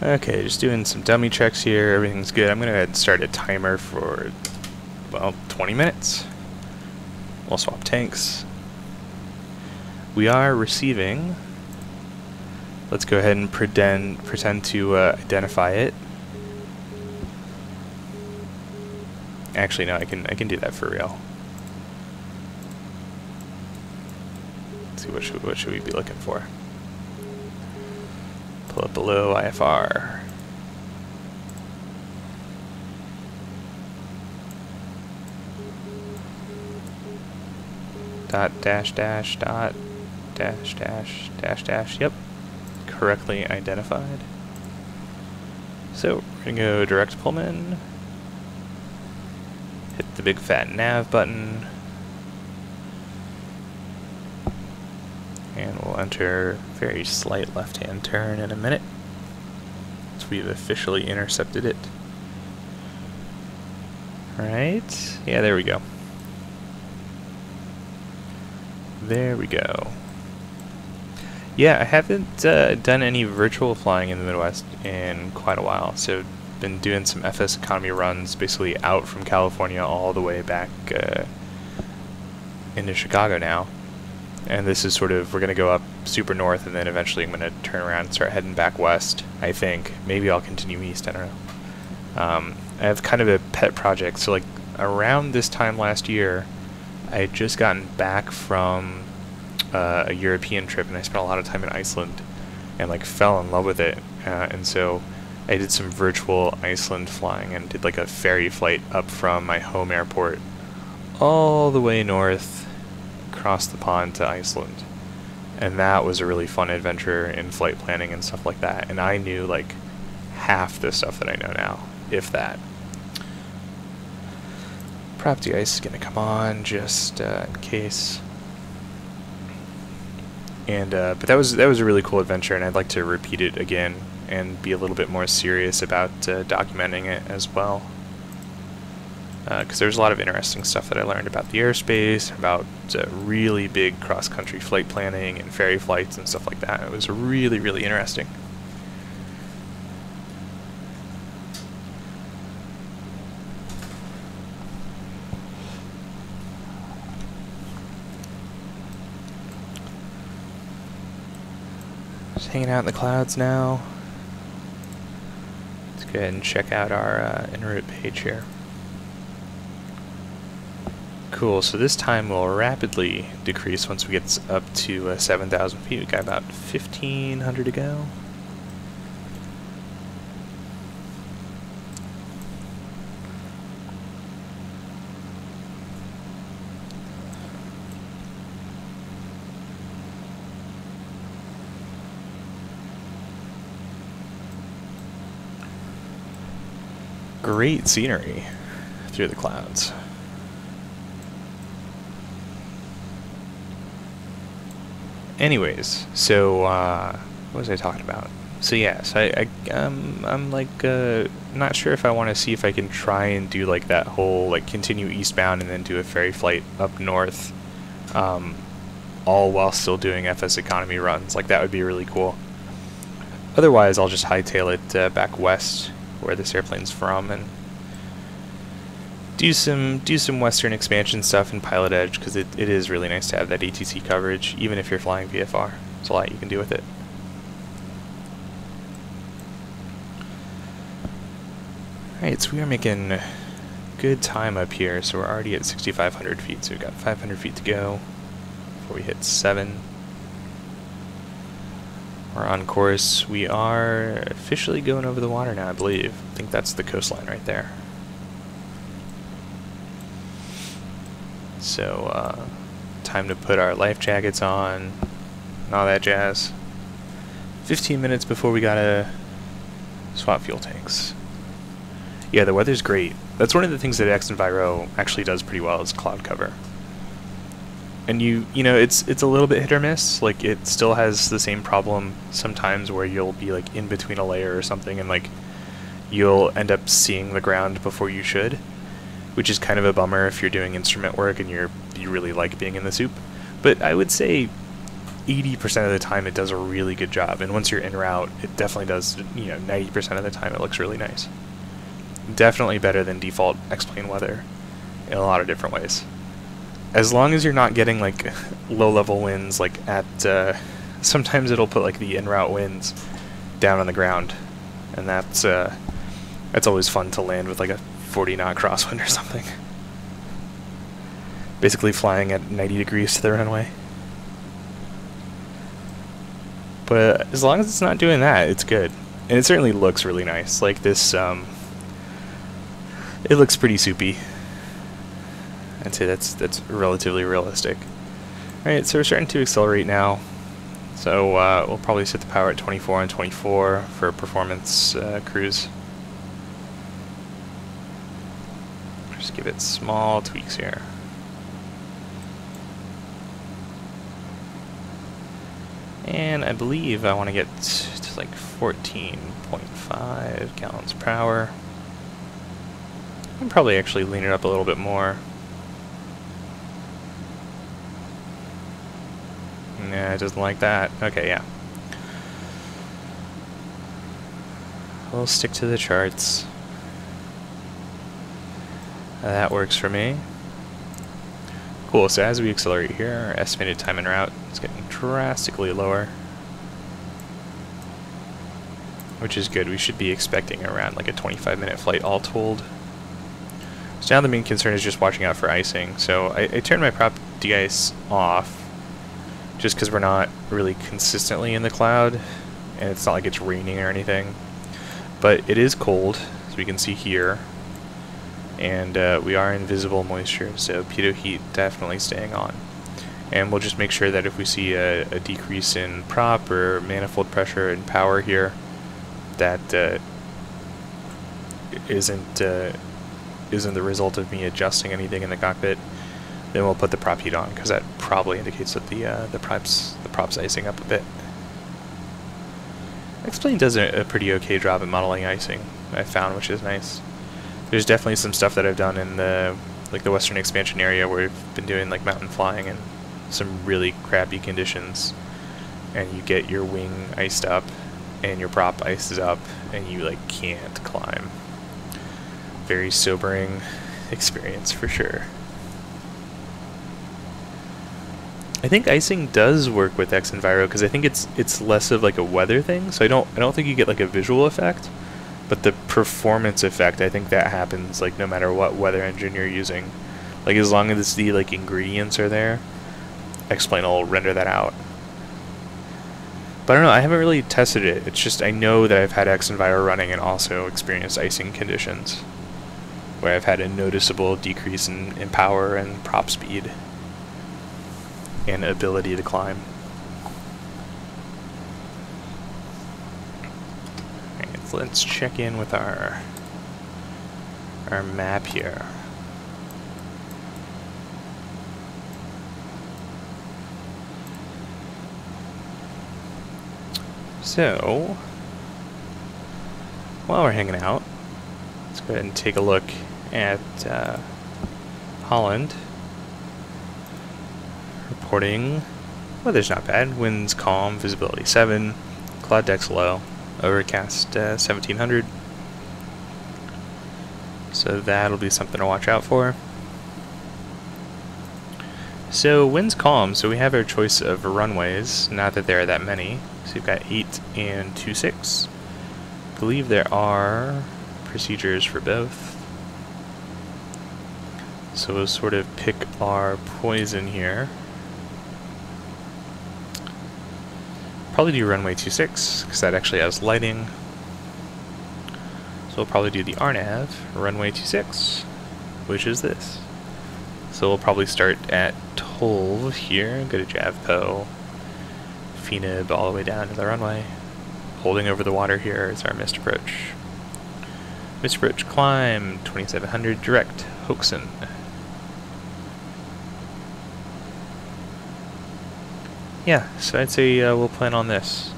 Okay, just doing some dummy checks here. Everything's good. I'm going to go ahead and start a timer for, well, 20 minutes. We'll swap tanks. We are receiving. Let's go ahead and pretend to identify it. Actually, no, I can do that for real. Let's see, what should we be looking for? Pull up below IFR. Dot dash dash dot dash dash dash dash. Yep, correctly identified. So we're gonna go direct Pullman. Hit the big fat nav button. And we'll enter very slight left-hand turn in a minute. So we've officially intercepted it. Alright, yeah, there we go. There we go. Yeah, I haven't done any virtual flying in the Midwest in quite a while, so been doing some FS economy runs, basically out from California all the way back into Chicago now. And this is sort of, we're going to go up super north, and then eventually I'm going to turn around and start heading back west, I think. Maybe I'll continue east, I don't know. I have kind of a pet project, so like around this time last year, I had just gotten back from a European trip, and I spent a lot of time in Iceland, and like fell in love with it, and so I did some virtual Iceland flying, and did like a ferry flight up from my home airport all the way north, across the pond to Iceland. And that was a really fun adventure in flight planning and stuff like that, and I knew like half the stuff that I know now, if that. Property ice is gonna come on just in case. And but that was a really cool adventure, and I'd like to repeat it again and be a little bit more serious about documenting it as well. Because there's a lot of interesting stuff that I learned about the airspace, about really big cross-country flight planning and ferry flights and stuff like that. It was really, really interesting. Just hanging out in the clouds now. Let's go ahead and check out our en route page here. Cool, so this time will rapidly decrease once we get up to 7,000 feet. We've got about 1,500 to go. Great scenery through the clouds. Anyways, so what was I talking about? So yes, I'm like not sure if I want to see if I can try and do like that whole like continue eastbound and then do a ferry flight up north, all while still doing FS economy runs. Like that would be really cool. Otherwise, I'll just hightail it back west where this airplane's from and do some Western expansion stuff in PilotEdge, because it is really nice to have that ATC coverage, even if you're flying VFR. There's a lot you can do with it. Alright, so we are making good time up here, so we're already at 6,500 feet, so we've got 500 feet to go before we hit 7. We're on course. We are officially going over the water now, I believe. I think that's the coastline right there. So, time to put our life jackets on and all that jazz. 15 minutes before we gotta swap fuel tanks. Yeah, the weather's great. That's one of the things that X-Enviro actually does pretty well is cloud cover. And you know, it's a little bit hit or miss. Like, it still has the same problem sometimes where you'll be like in between a layer or something and like you'll end up seeing the ground before you should, which is kind of a bummer if you're doing instrument work and you really like being in the soup. But I would say 80% of the time it does a really good job, and once you're en route, it definitely does, you know, 90% of the time it looks really nice. Definitely better than default X-Plane weather in a lot of different ways. As long as you're not getting like low-level winds, like at, sometimes it'll put like the en route winds down on the ground, and that's always fun to land with like a 40-knot crosswind or something. Basically flying at 90 degrees to the runway. But as long as it's not doing that, it's good. And it certainly looks really nice. Like this, it looks pretty soupy. I'd say that's relatively realistic. Alright, so we're starting to accelerate now. So we'll probably set the power at 24 and 24 for a performance cruise. Just give it small tweaks here. And I believe I want to get to like 14.5 gallons per hour. I can probably actually lean it up a little bit more. Nah, it doesn't like that. Okay, yeah. We'll stick to the charts. That works for me. Cool, so as we accelerate here, our estimated time en route is getting drastically lower, which is good. We should be expecting around like a 25-minute flight all told. So now the main concern is just watching out for icing. So I turned my prop de-ice off just because we're not really consistently in the cloud, and it's not like it's raining or anything. But it is cold, as we can see here. And we are in visible moisture, so pitot heat definitely staying on. And we'll just make sure that if we see a decrease in prop or manifold pressure and power here, that isn't the result of me adjusting anything in the cockpit, then we'll put the prop heat on, because that probably indicates that the prop's icing up a bit. X-Plane does a pretty okay job at modeling icing, I found, which is nice. There's definitely some stuff that I've done in the Western expansion area where we've been doing like mountain flying in some really crappy conditions, and you get your wing iced up and your prop ices up and you like can't climb. Very sobering experience for sure. I think icing does work with X-Enviro because I think it's less of like a weather thing, so I don't think you get like a visual effect. But the performance effect, I think that happens like no matter what weather engine you're using. Like as long as the like ingredients are there, X-Plane will render that out. But I don't know, I haven't really tested it. It's just I know that I've had X-Enviro running and also experienced icing conditions where I've had a noticeable decrease in power and prop speed and ability to climb. Let's check in with our map here. So, while we're hanging out, let's go ahead and take a look at Holland. Reporting, weather's not bad. Winds calm, visibility 7, cloud decks low. Overcast 1700, so that'll be something to watch out for. So winds calm, so we have our choice of runways, not that there are that many. So we've got 8 and 26. I believe there are procedures for both. So we'll sort of pick our poison here. Probably do runway 26, because that actually has lighting. So we'll probably do the RNAV, runway 26, which is this. So we'll probably start at 12 here, go to JAVPO, FNIB all the way down to the runway, holding over the water here is our missed approach. Missed approach climb, 2700 direct, Hoaxen. Yeah, so I'd say we'll plan on this.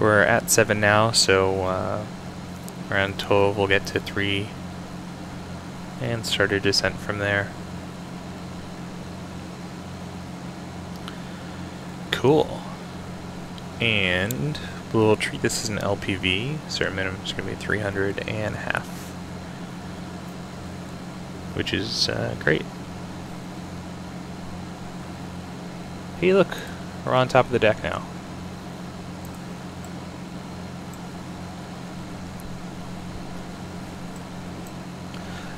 We're at 7 now, so around 12 we'll get to 3 and start our descent from there. Cool. And we'll treat this as an LPV, so our minimum is going to be 300 and half, which is great. Hey look, we're on top of the deck now.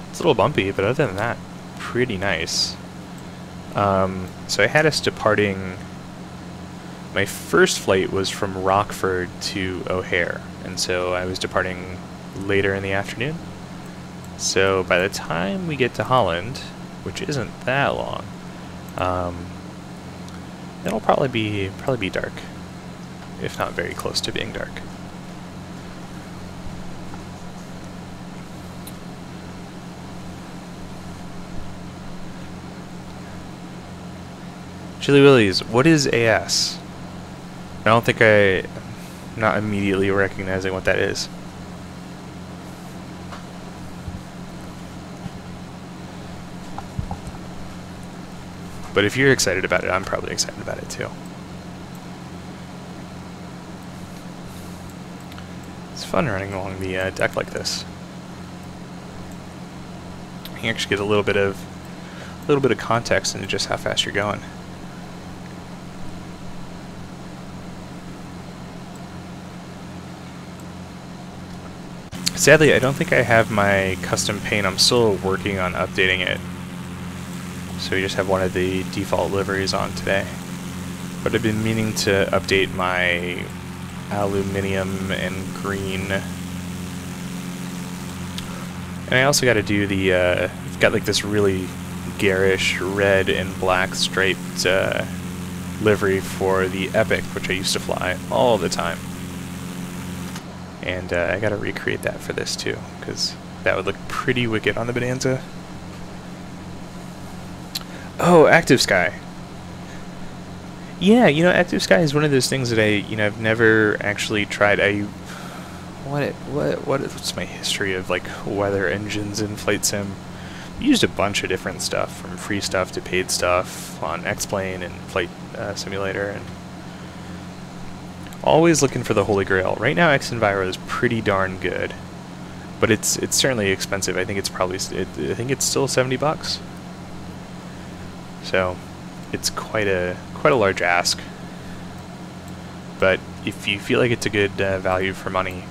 It's a little bumpy, but other than that, pretty nice. So I had us departing. My first flight was from Rockford to O'Hare, and so I was departing later in the afternoon. So by the time we get to Holland, which isn't that long, it'll probably be dark, if not very close to being dark. Chili Willies, what is AS? I don't think I'm not immediately recognizing what that is. But if you're excited about it, I'm probably excited about it too. It's fun running along the deck like this. You can actually get a little bit of context into just how fast you're going. Sadly, I don't think I have my custom paint. I'm still working on updating it. So we just have one of the default liveries on today. But I've been meaning to update my aluminum and green. And I also got to do the, I've got like this really garish red and black striped livery for the Epic, which I used to fly all the time. And I gotta recreate that for this too, because that would look pretty wicked on the Bonanza. Oh, Active Sky. Yeah, you know, Active Sky is one of those things that I've never actually tried. What's my history of like weather engines in Flight Sim? I used a bunch of different stuff, from free stuff to paid stuff on X-Plane and Flight Simulator, and always looking for the Holy Grail. Right now, X-Enviro is pretty darn good, but it's certainly expensive. I think it's probably I think it's still $70. So it's quite a large ask. But if you feel like it's a good value for money,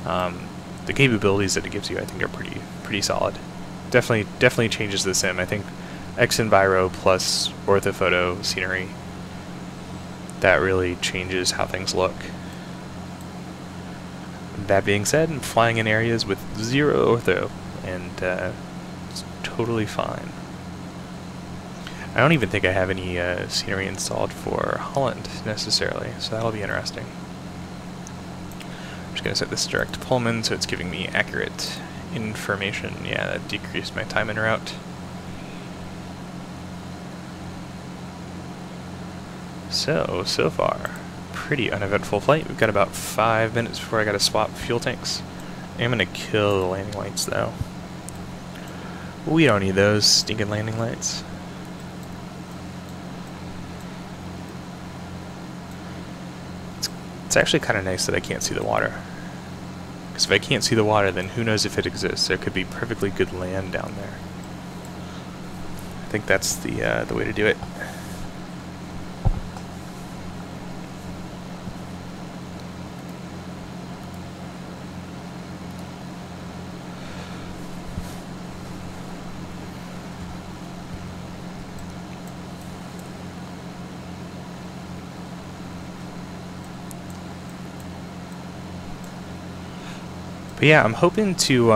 the capabilities that it gives you, I think, are pretty solid. Definitely changes the sim. I think X-Enviro plus orthophoto scenery, that really changes how things look. That being said, I'm flying in areas with 0 ortho, and it's totally fine. I don't even think I have any scenery installed for Holland necessarily, so that'll be interesting. I'm just going to set this direct to Pullman so it's giving me accurate information. Yeah, that decreased my time en route. So far, pretty uneventful flight. We've got about 5 minutes before I gotta swap fuel tanks. I'm gonna kill the landing lights though. We don't need those stinking landing lights. It's actually kind of nice that I can't see the water. Because if I can't see the water, then who knows if it exists. There could be perfectly good land down there. I think that's the way to do it. But yeah, I'm hoping to,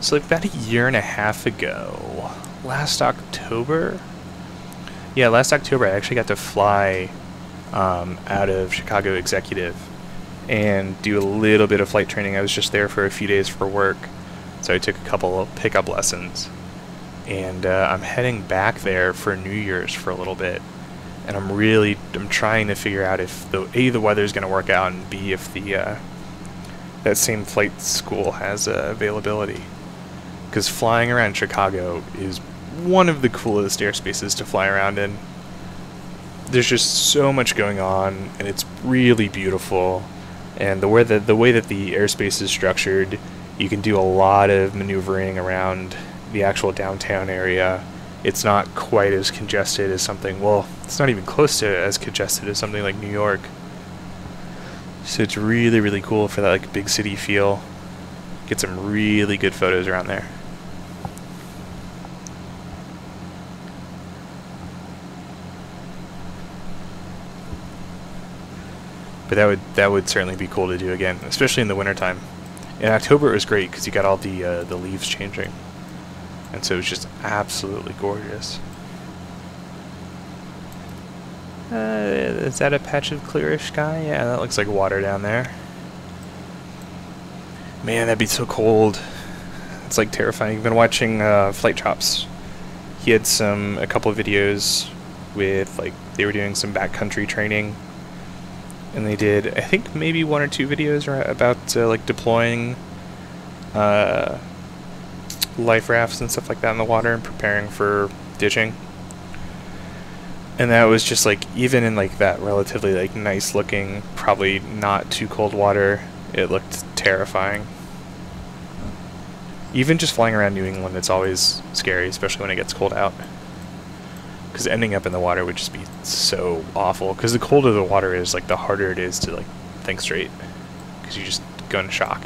so like about 1.5 years ago, last October, I actually got to fly out of Chicago Executive and do a little bit of flight training. I was just there for a few days for work, so I took a couple of pickup lessons. And I'm heading back there for New Year's for a little bit. And I'm trying to figure out if the weather's going to work out, and B, if that same flight school has availability. Because flying around Chicago is one of the coolest airspaces to fly around in. There's just so much going on, and it's really beautiful. And the way that the airspace is structured, you can do a lot of maneuvering around the actual downtown area. It's not quite as congested as something, well, it's not even close to as congested as something like New York. So it's really, really cool for that like big city feel. Get some really good photos around there. But that would certainly be cool to do again, especially in the wintertime. In October it was great because you got all the leaves changing. And so it was just absolutely gorgeous. Is that a patch of clearish sky? Yeah, that looks like water down there. Man, that'd be so cold. It's like terrifying. You've been watching Flight Chops. He had a couple of videos with they were doing some backcountry training, and they did I think maybe 1 or 2 videos about like deploying life rafts and stuff like that in the water and preparing for ditching. And that was just even in that relatively nice looking, probably not too cold water, it looked terrifying. Even just flying around New England, it's always scary, especially when it gets cold out. Because ending up in the water would just be so awful. Because the colder the water is, the harder it is to think straight. Because you just go into shock.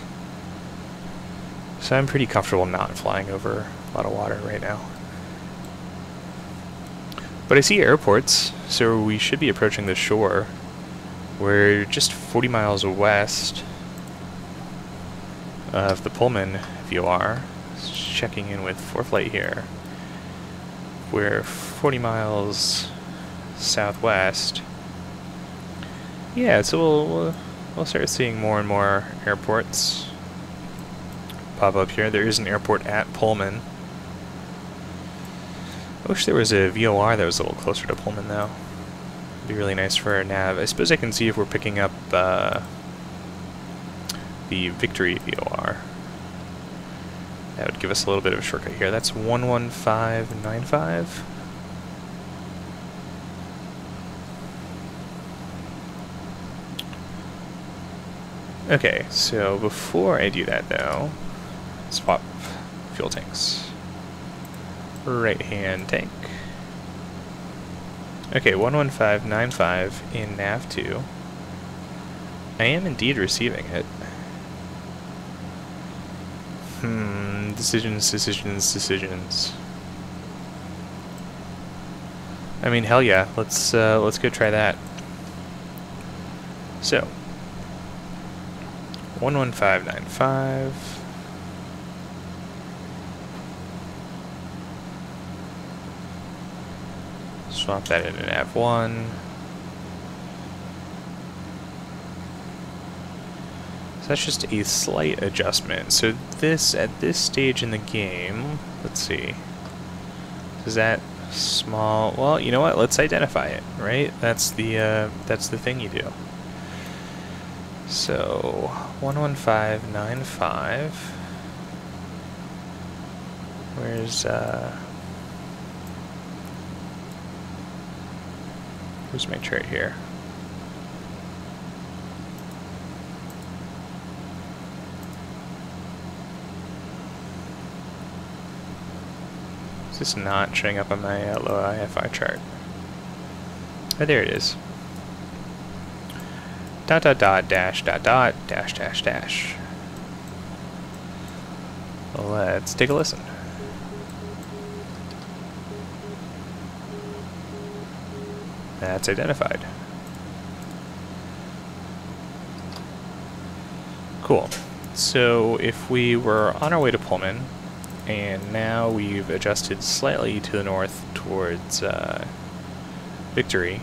So I'm pretty comfortable not flying over a lot of water right now. But I see airports, so we should be approaching the shore. We're just 40 miles west of the Pullman VOR. Just checking in with ForeFlight here. We're 40 miles southwest. Yeah, so we'll start seeing more and more airports pop up here. There is an airport at Pullman. I wish there was a VOR that was a little closer to Pullman, though. It'd be really nice for our nav. I suppose I can see if we're picking up the Victory VOR. That would give us a little bit of a shortcut here. That's 11595. Okay, so before I do that, though, swap fuel tanks. Right-hand tank. Okay, 11595 in nav2. I am indeed receiving it. Decisions. I mean, hell yeah. Let's go try that. So, 11595. Swap that into nav1. So that's just a slight adjustment. So at this stage in the game, let's see. Is that small? Well, you know what? Let's identify it, right? That's the thing you do. So 11595. Where's my chart here? Is this not showing up on my low IFI chart? Oh, there it is. Dot dot dot dash dot dot dash dash dash. Let's take a listen. That's identified. Cool. So if we were on our way to Pullman, and now we've adjusted slightly to the north towards Victory,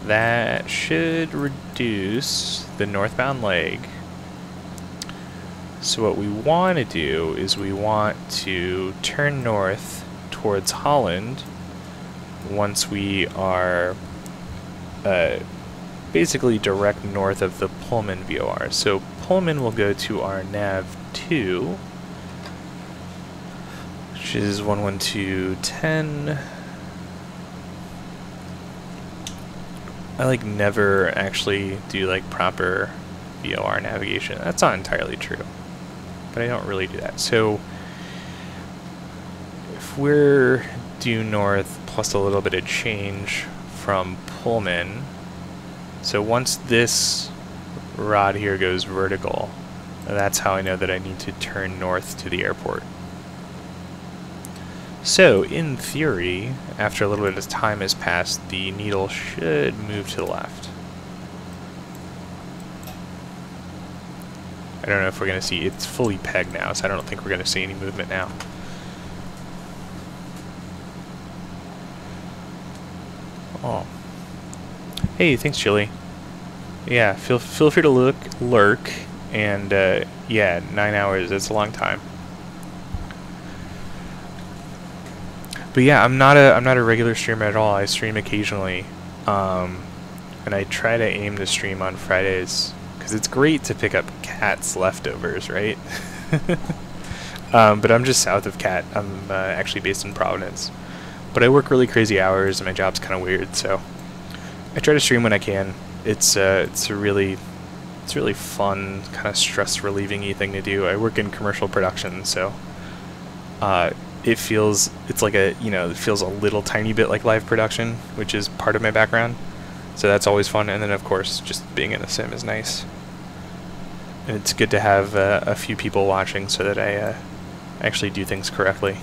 that should reduce the northbound leg. So what we want to do is we want to turn north towards Holland once we are basically direct north of the Pullman VOR. So Pullman will go to our nav 2, which is 11210. I like never actually do like proper VOR navigation. That's not entirely true, but I don't really do that. So if we're due north plus a little bit of change from Pullman, so once this rod here goes vertical, that's how I know that I need to turn north to the airport. So in theory, after a little bit of time has passed, the needle should move to the left. I don't know if we're going to see, it's fully pegged now, so I don't think we're going to see any movement now. Oh. Hey, thanks, Chili. Yeah, feel free to lurk, and yeah, 9 hours, that's a long time. But yeah, I'm not a regular streamer at all. I stream occasionally, and I try to aim to stream on Fridays because it's great to pick up Cat's leftovers, right? But I'm just south of Cat. I'm actually based in Providence, but I work really crazy hours, and my job's kind of weird, so I try to stream when I can. It's a really fun, kind of stress relieving-y thing to do. I work in commercial production, so it feels it feels a little tiny bit like live production, which is part of my background. So that's always fun, and then of course just being in a sim is nice. And it's good to have a few people watching so that I actually do things correctly,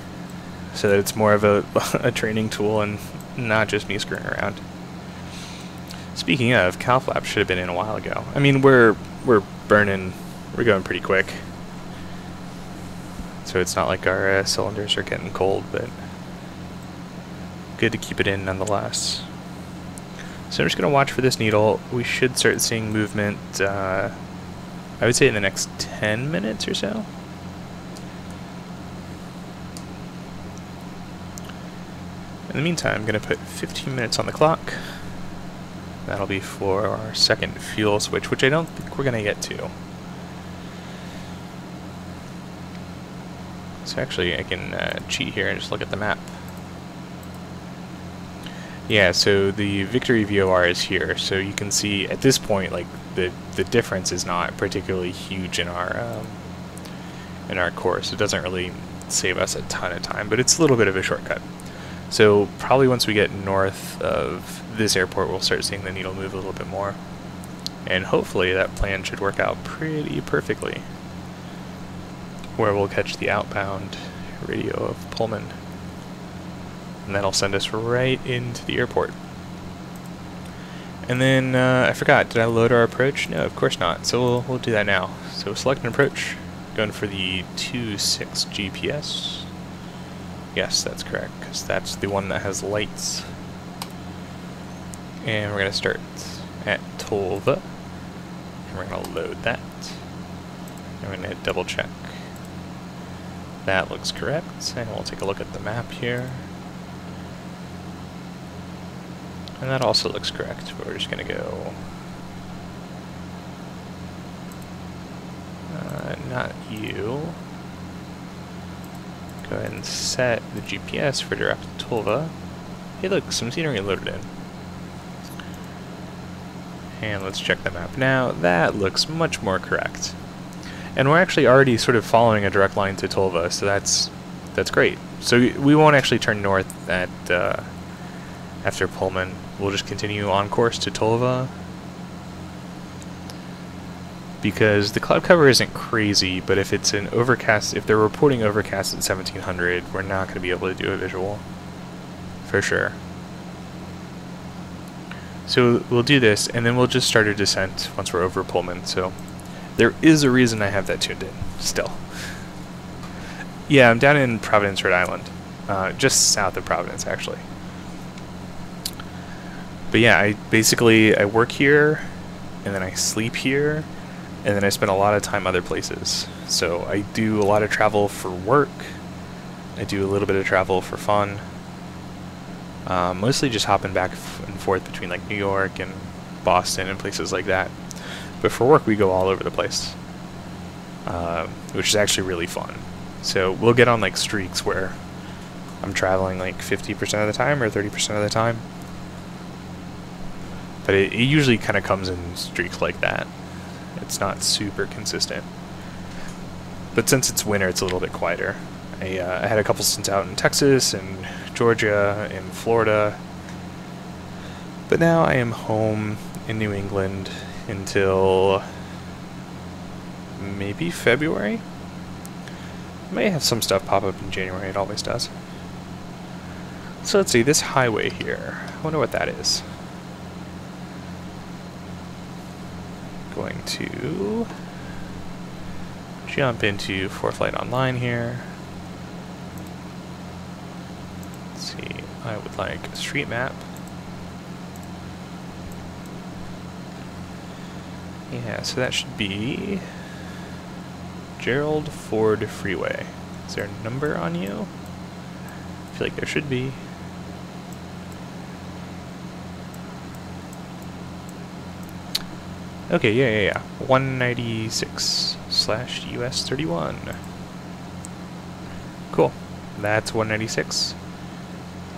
so that it's more of a training tool and not just me screwing around. Speaking of, CalFlap should have been in a while ago. I mean, we're going pretty quick. So it's not like our cylinders are getting cold, but good to keep it in nonetheless. So I'm just going to watch for this needle. We should start seeing movement, I would say in the next 10 minutes or so. In the meantime, I'm going to put 15 minutes on the clock. That'll be for our second fuel switch, which I don't think we're going to get to. So actually, I can cheat here and just look at the map. Yeah, so the Victory VOR is here, so you can see at this point, like the difference is not particularly huge in our course. It doesn't really save us a ton of time, but it's a little bit of a shortcut. So probably once we get north of this airport, we'll start seeing the needle move a little bit more, and hopefully that plan should work out pretty perfectly, where we'll catch the outbound radio of Pullman. And that'll send us right into the airport. And then, I forgot, did I load our approach? No, of course not. So we'll do that now. So select an approach, going for the 2.6 GPS. Yes, that's correct, because that's the one that has lights. And we're going to start at Tolva. And we're going to load that. And we're going to double check. That looks correct, and we'll take a look at the map here. And that also looks correct, but we're just going to go... not you. Go ahead and set the GPS for direct to Tolva. Hey look, some scenery loaded in. And let's check the map now. That looks much more correct. And we're actually already sort of following a direct line to Tolva, so that's great. So we won't actually turn north at after Pullman. We'll just continue on course to Tolva, because the cloud cover isn't crazy, but if it's an overcast, if they're reporting overcast at 1700, we're not going to be able to do a visual, for sure. So we'll do this, and then we'll just start a descent once we're over Pullman. So there is a reason I have that tuned in, still. Yeah, I'm down in Providence, Rhode Island, just south of Providence, actually. But yeah, I work here, and then I sleep here, and then I spend a lot of time other places. So I do a lot of travel for work. I do a little bit of travel for fun. Mostly just hopping back and forth between like New York and Boston and places like that. But for work, we go all over the place, which is actually really fun. So we'll get on like streaks where I'm traveling like 50% of the time or 30% of the time. But it usually kind of comes in streaks like that. It's not super consistent. But since it's winter, it's a little bit quieter. I had a couple stints out in Texas and Georgia and Florida. But now I am home in New England until maybe February. I may have some stuff pop up in January, it always does. So let's see, this highway here, I wonder what that is. Going to jump into ForeFlight Online here. Let's see, I would like a street map. Yeah, so that should be Gerald Ford Freeway. Is there a number on you? I feel like there should be. Okay, yeah. 196/US 31. Cool. That's 196.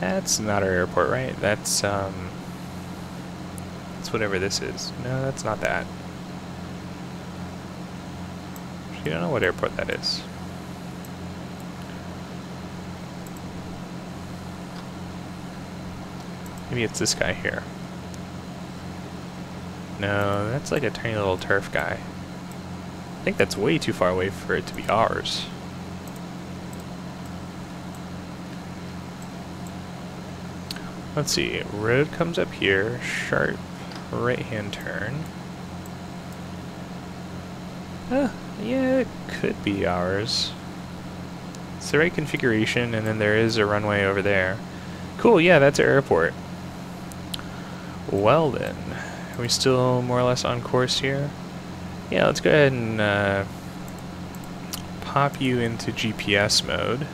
That's not our airport, right? That's whatever this is. No, that's not that. You don't know what airport that is. Maybe it's this guy here. No, that's like a tiny little turf guy. I think that's way too far away for it to be ours. Let's see, road comes up here, sharp right-hand turn. Yeah, it could be ours. It's the right configuration, and then there is a runway over there. Cool, yeah, that's our airport. Well then, are we still more or less on course here? Yeah, let's go ahead and pop you into GPS mode.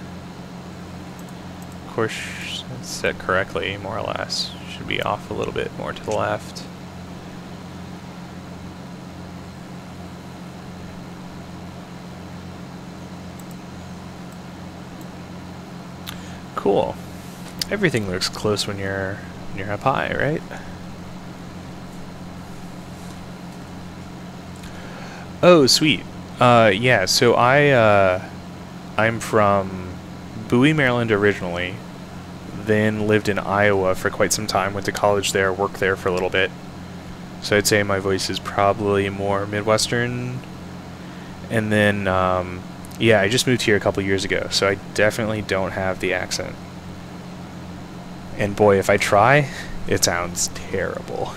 Of course, it's set correctly, more or less. Should be off a little bit more to the left. Cool. Everything looks close when you're up high, right? Oh, sweet. Yeah, so I'm from Bowie, Maryland originally, then lived in Iowa for quite some time, went to college there, worked there for a little bit. So I'd say my voice is probably more Midwestern. And then, yeah, I just moved here a couple years ago, so I definitely don't have the accent. And boy, if I try, it sounds terrible.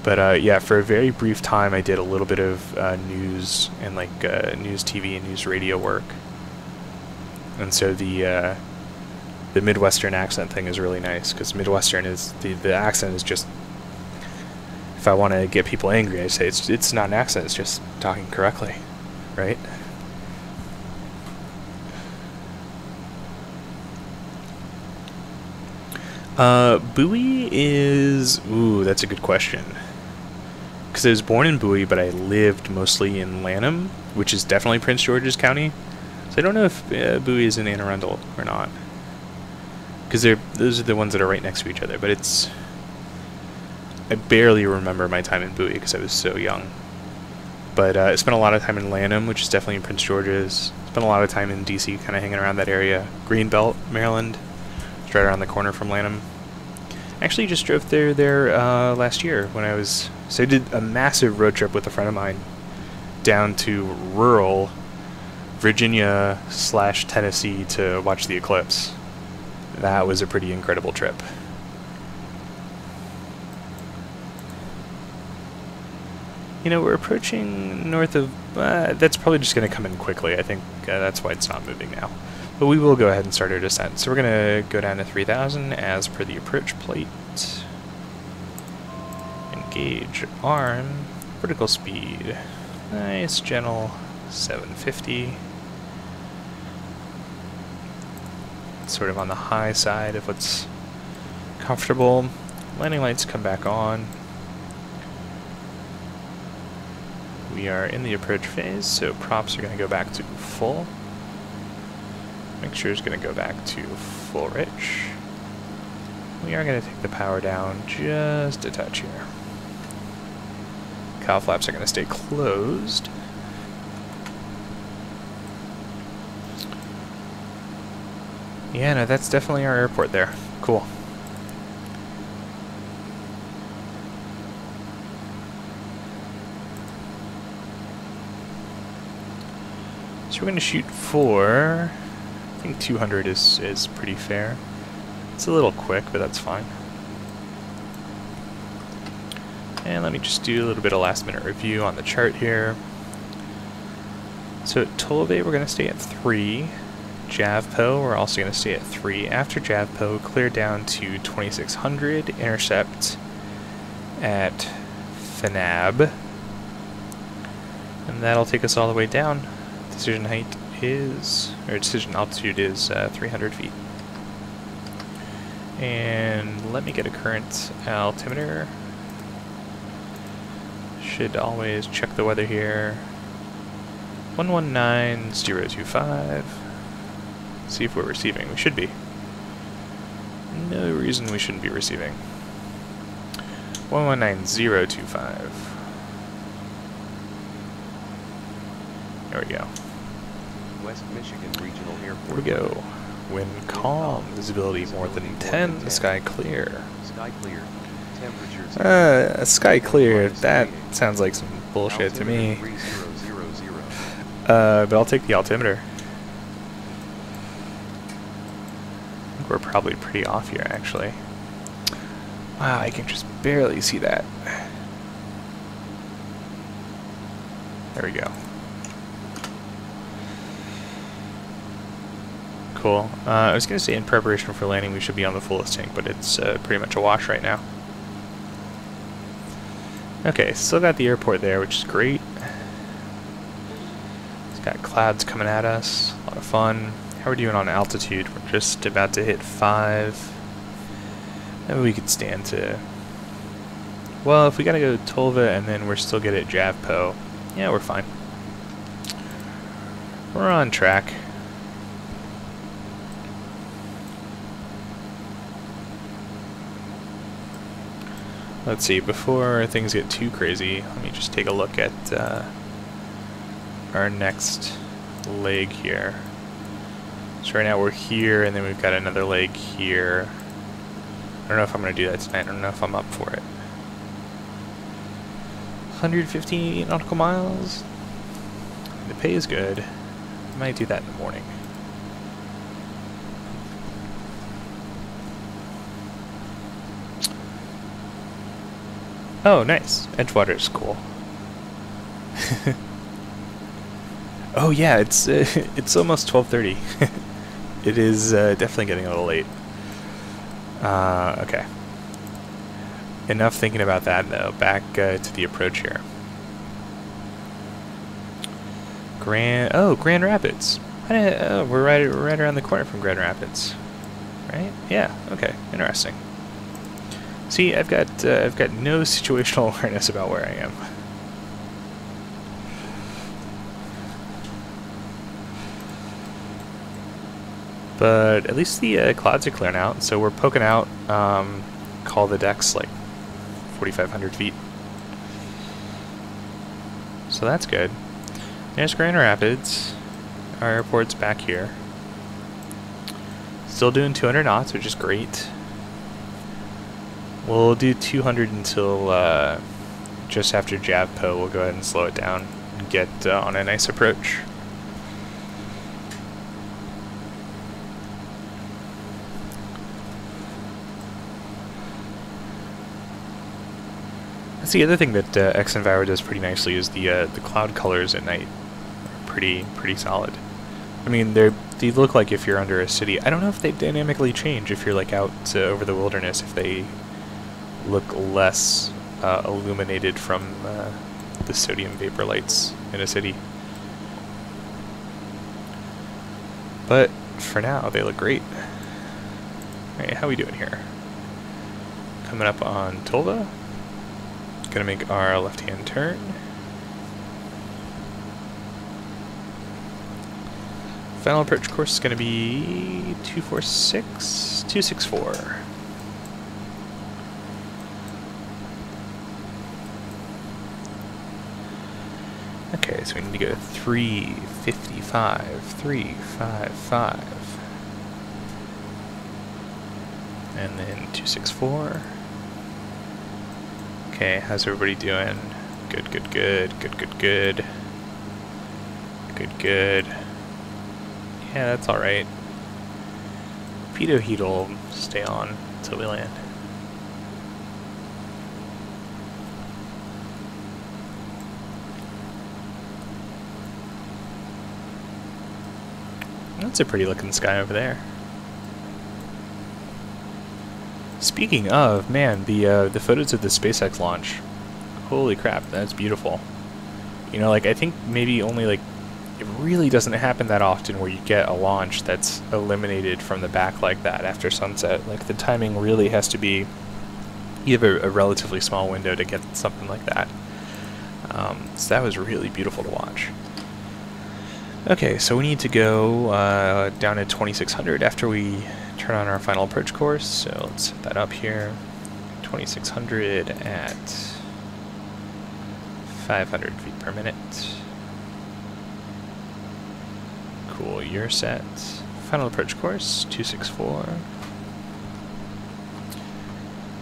But yeah, for a very brief time, I did a little bit of news and like news TV and news radio work. And so the Midwestern accent thing is really nice, because Midwestern is the accent is just, if I want to get people angry, I say it's not an accent, it's just talking correctly, right? Bowie is, ooh, that's a good question. Because I was born in Bowie, but I lived mostly in Lanham, which is definitely Prince George's County. So I don't know if Bowie is in Anne Arundel or not. Because those are the ones that are right next to each other, but it's... I barely remember my time in Bowie because I was so young. But I spent a lot of time in Lanham, which is definitely in Prince George's. Spent a lot of time in D.C., kind of hanging around that area. Greenbelt, Maryland. It's right around the corner from Lanham. Actually just drove there last year when I was... So I did a massive road trip with a friend of mine down to rural Virginia/Tennessee to watch the eclipse. That was a pretty incredible trip. You know, we're approaching north of... that's probably just going to come in quickly. I think that's why it's not moving now. But we will go ahead and start our descent. So we're going to go down to 3,000 as per the approach plate. Engage arm. Vertical speed. Nice, gentle 750. Sort of on the high side of what's comfortable. Landing lights come back on. We are in the approach phase, so props are going to go back to full. Mixture is going to go back to full rich. We are going to take the power down just a touch here. Cowl flaps are going to stay closed. Yeah, no, that's definitely our airport there. Cool. So we're going to shoot for, I think 200 is pretty fair. It's a little quick, but that's fine. And let me just do a little bit of last minute review on the chart here. So at Tolve, we're going to stay at 3. Javpo, we're also going to stay at 3. After Javpo, clear down to 2600, intercept at Fanab. And that'll take us all the way down. Decision height is, or decision altitude is 300 feet. And let me get a current altimeter. Should always check the weather here. 119025. See if we're receiving. We should be. No reason we shouldn't be receiving. 119025. There we go. West Michigan Regional Airport. Here we go. Wind calm. Visibility more than 10. Sky clear. Sky clear. Temperatures. Sky clear. That sounds like some bullshit to me. But I'll take the altimeter. I think we're probably pretty off here, actually. Wow, I can just barely see that. There we go. Cool. I was going to say in preparation for landing we should be on the fullest tank, but it's pretty much a wash right now. Okay, still got the airport there, which is great. It's got clouds coming at us. A lot of fun. How are we doing on altitude? We're just about to hit 5. Maybe we could stand to... Well, if we gotta go to Tolve and then we're still good at Javpo, yeah, we're fine. We're on track. Let's see, before things get too crazy, let me just take a look at our next leg here. So right now we're here, and then we've got another leg here. I don't know if I'm going to do that tonight. I don't know if I'm up for it. 150 nautical miles. The pay is good. I might do that in the morning. Oh, nice. Edgewater is cool. Oh yeah, it's almost 12:30. It is definitely getting a little late. Okay. Enough thinking about that though. Back to the approach here. Grand Rapids. We're right around the corner from Grand Rapids, right? Yeah. Okay. Interesting. See, I've got no situational awareness about where I am. But at least the clouds are clearing out, so we're poking out. Call the decks like 4,500 feet. So that's good. There's Grand Rapids. Our airport's back here. Still doing 200 knots, which is great. We'll do 200 until just after Javpo. We'll go ahead and slow it down and get on a nice approach. That's the other thing that XEnviro does pretty nicely is the cloud colors at night are pretty solid. I mean, they look like if you're under a city. I don't know if they dynamically change if you're like out over the wilderness, if they look less illuminated from the sodium vapor lights in a city. But for now, they look great. Alright, how we doing here? Coming up on Tolva. Gonna make our left-hand turn. Final approach course is gonna be 264. Okay, so we need to go 355, 355. And then 264. Okay, how's everybody doing? Good, good, good, good, good, good. Good, good. Yeah, that's alright. Pitot heat will stay on until we land. That's a pretty looking sky over there. Speaking of, man, the photos of the SpaceX launch. Holy crap, that's beautiful. You know, like, I think maybe only, like, it really doesn't happen that often where you get a launch that's eliminated from the back like that after sunset. Like, the timing really has to be... You have a relatively small window to get something like that. So that was really beautiful to watch. Okay, so we need to go down to 2600 after we turn on our final approach course. So let's set that up here. 2600 at 500 feet per minute. Cool, you're set. Final approach course, 264.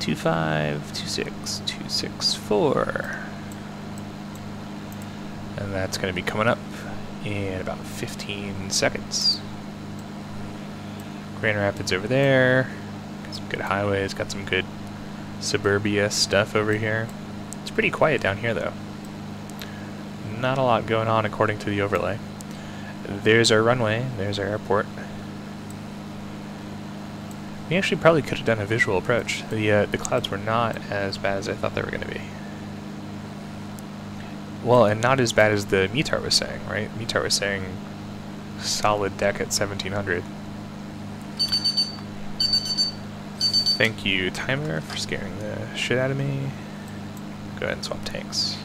2526, 264. And that's going to be coming up in about 15 seconds. Grand Rapids over there. Got some good highways, got some good suburbia stuff over here. It's pretty quiet down here though. Not a lot going on according to the overlay. There's our runway, there's our airport. We actually probably could have done a visual approach. The clouds were not as bad as I thought they were going to be. Well, and not as bad as the METAR was saying, right? METAR was saying solid deck at 1700. Thank you, timer, for scaring the shit out of me. Go ahead and swap tanks.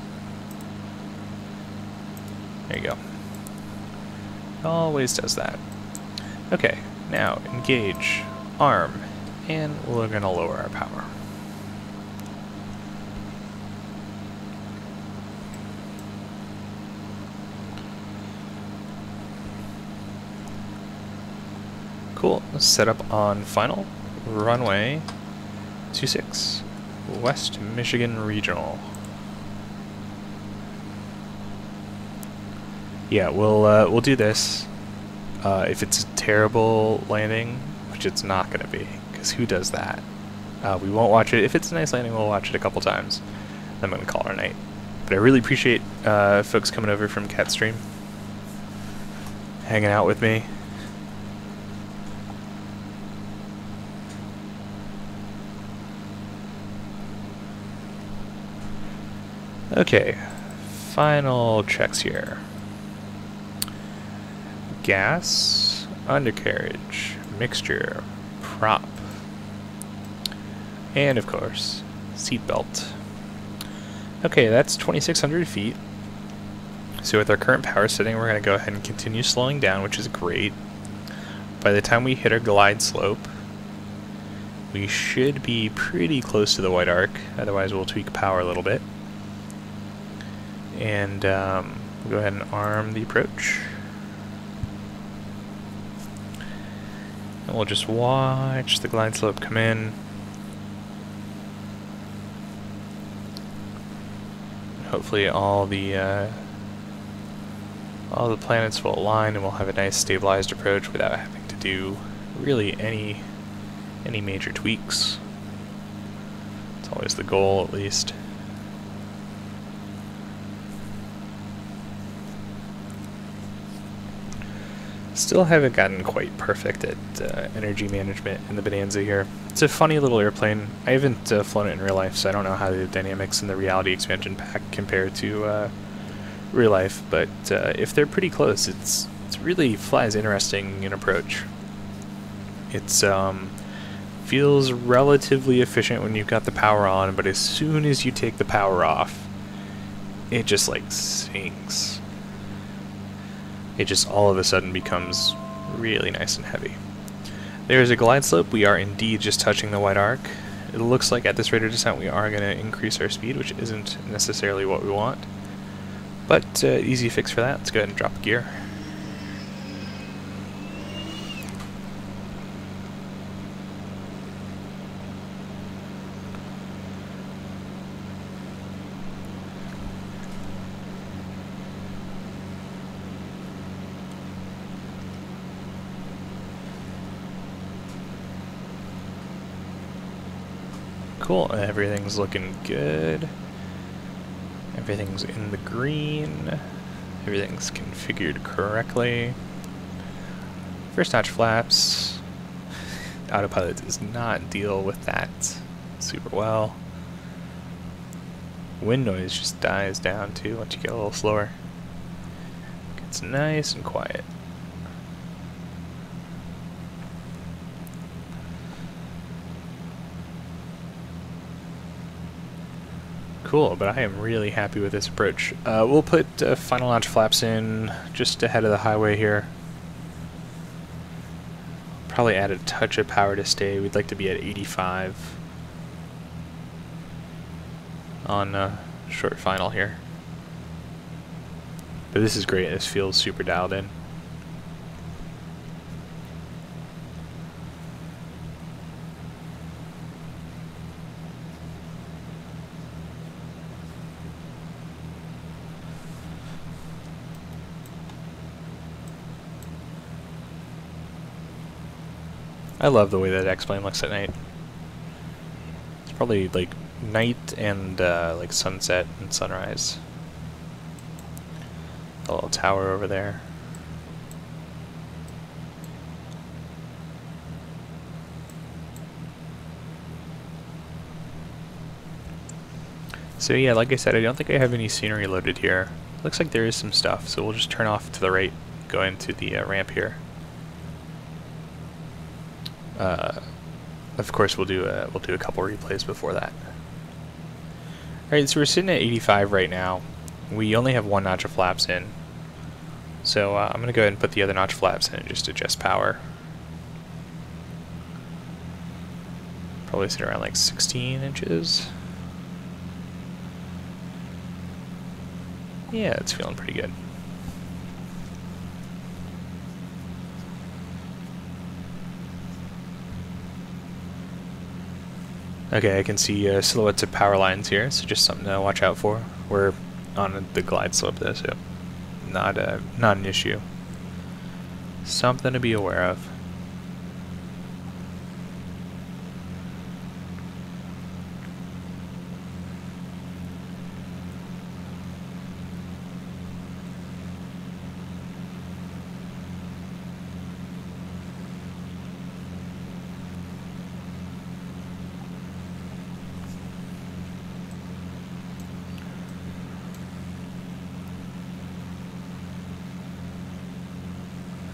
There you go. Always does that. Okay, now engage, arm, and we're gonna lower our power. Cool, let's set up on final. Runway 26, West Michigan Regional. Yeah, we'll do this. If it's a terrible landing, which it's not going to be, because who does that? We won't watch it. If it's a nice landing, we'll watch it a couple times. Then I'm going to call it a night. But I really appreciate folks coming over from Catstream, hanging out with me. Okay, final checks here. Gas, undercarriage, mixture, prop, and of course, seatbelt. Okay, that's 2,600 feet. So with our current power setting, we're going to go ahead and continue slowing down, which is great. By the time we hit our glide slope, we should be pretty close to the white arc. Otherwise, we'll tweak power a little bit. And we'll go ahead and arm the approach. And we'll just watch the glide slope come in. Hopefully all the planets will align and we'll have a nice stabilized approach without having to do really any major tweaks. It's always the goal, at least. Still haven't gotten quite perfect at energy management in the Bonanza here. It's a funny little airplane. I haven't flown it in real life, so I don't know how the dynamics in the reality expansion pack compare to real life, but if they're pretty close, it's really flies interesting in approach. It's feels relatively efficient when you've got the power on, but as soon as you take the power off, it just like sinks. It just all of a sudden becomes really nice and heavy. There's a glide slope. We are indeed just touching the white arc. It looks like at this rate of descent we are going to increase our speed, which isn't necessarily what we want. But easy fix for that. Let's go ahead and drop gear. Cool, everything's looking good. Everything's in the green. Everything's configured correctly. First notch flaps. Autopilot does not deal with that super well. Wind noise just dies down too once you get a little slower. It's nice and quiet. Cool, but I am really happy with this approach. We'll put final notch flaps in just ahead of the highway here. Probably add a touch of power to stay. We'd like to be at 85 on short final here. But this is great. This feels super dialed in. I love the way that X-Plane looks at night. It's probably like night and like sunset and sunrise. A little tower over there. So yeah, like I said, I don't think I have any scenery loaded here. Looks like there is some stuff, so we'll just turn off to the right, go into the ramp here. Of course, we'll do a couple replays before that. All right, so we're sitting at 85 right now. We only have one notch of flaps in, so I'm gonna go ahead and put the other notch of flaps in and just adjust power. Probably sit around like 16 inches. Yeah, it's feeling pretty good. Okay, I can see silhouettes of power lines here, so just something to watch out for. We're on the glide slope though, so not an issue. Something to be aware of.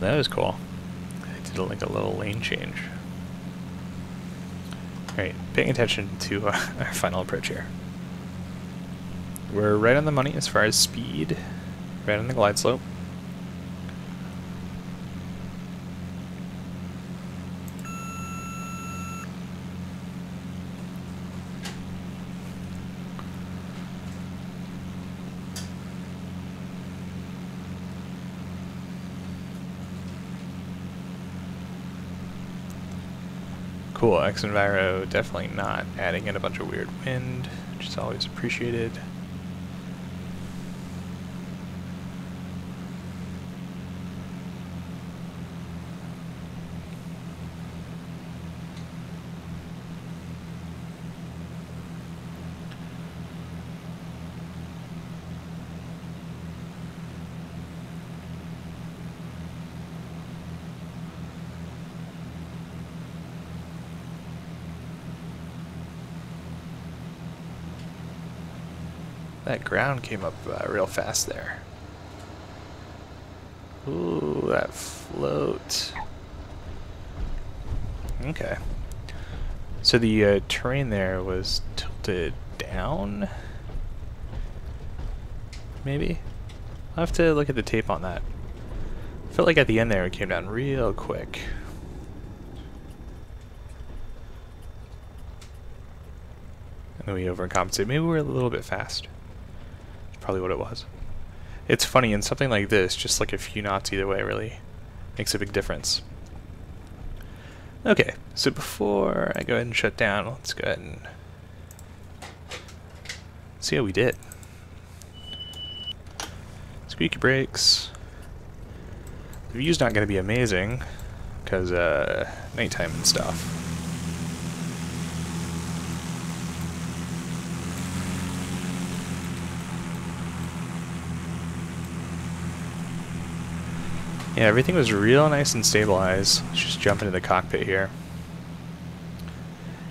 That was cool. I did like a little lane change. Alright, paying attention to our final approach here. We're right on the money as far as speed, right on the glide slope. Cool, X-Enviro definitely not adding in a bunch of weird wind, which is always appreciated. That ground came up real fast there. Ooh, that float. Okay. So the terrain there was tilted down? Maybe? I'll have to look at the tape on that. I felt like at the end there it came down real quick. And then we overcompensated. Maybe we're a little bit fast. That's probably what it was. It's funny, in something like this, just like a few knots either way really makes a big difference. Okay, so before I go ahead and shut down, let's go ahead and see how we did. Squeaky brakes. The view's not going to be amazing, because nighttime and stuff. Yeah, everything was real nice and stabilized. Let's just jump into the cockpit here.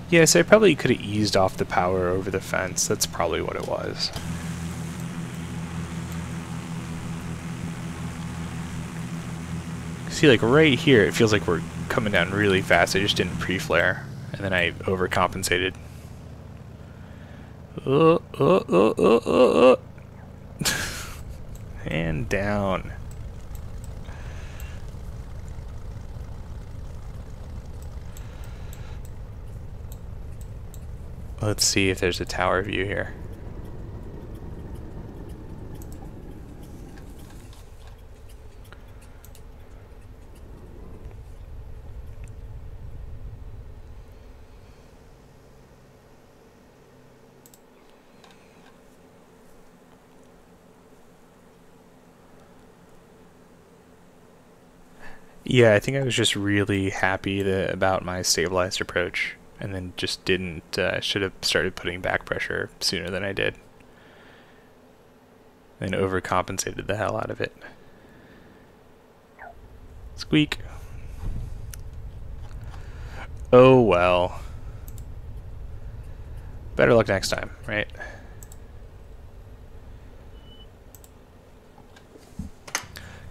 Yeah, so I probably could have eased off the power over the fence. That's probably what it was. See, like right here, it feels like we're coming down really fast. I just didn't pre-flare, and then I overcompensated. And down. Let's see if there's a tower view here. Yeah, I think I was just really happy about my stabilized approach, and then just didn't, should have started putting back pressure sooner than I did. And overcompensated the hell out of it. Squeak. Oh well. Better luck next time, right?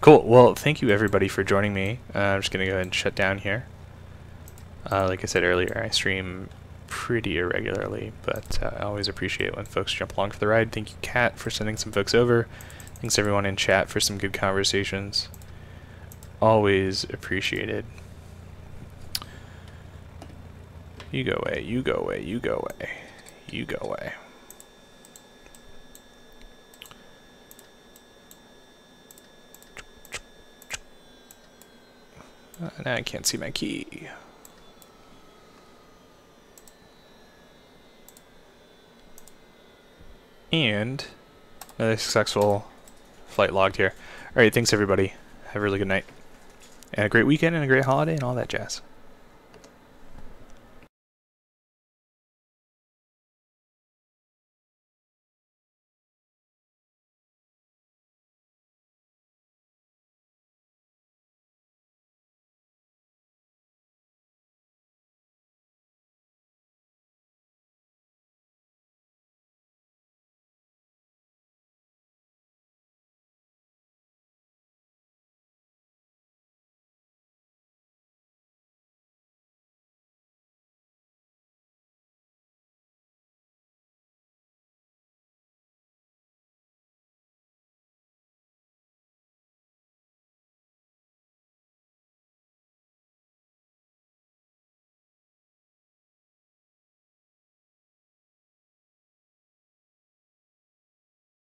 Cool. Well, thank you everybody for joining me. I'm just going to go ahead and shut down here. Like I said earlier, I stream pretty irregularly, but I always appreciate when folks jump along for the ride. Thank you, Kat, for sending some folks over. Thanks everyone in chat for some good conversations. Always appreciated. You go away, you go away, you go away, you go away. Now I can't see my key. And another successful flight logged here. Alright, thanks everybody. Have a really good night. And a great weekend and a great holiday and all that jazz.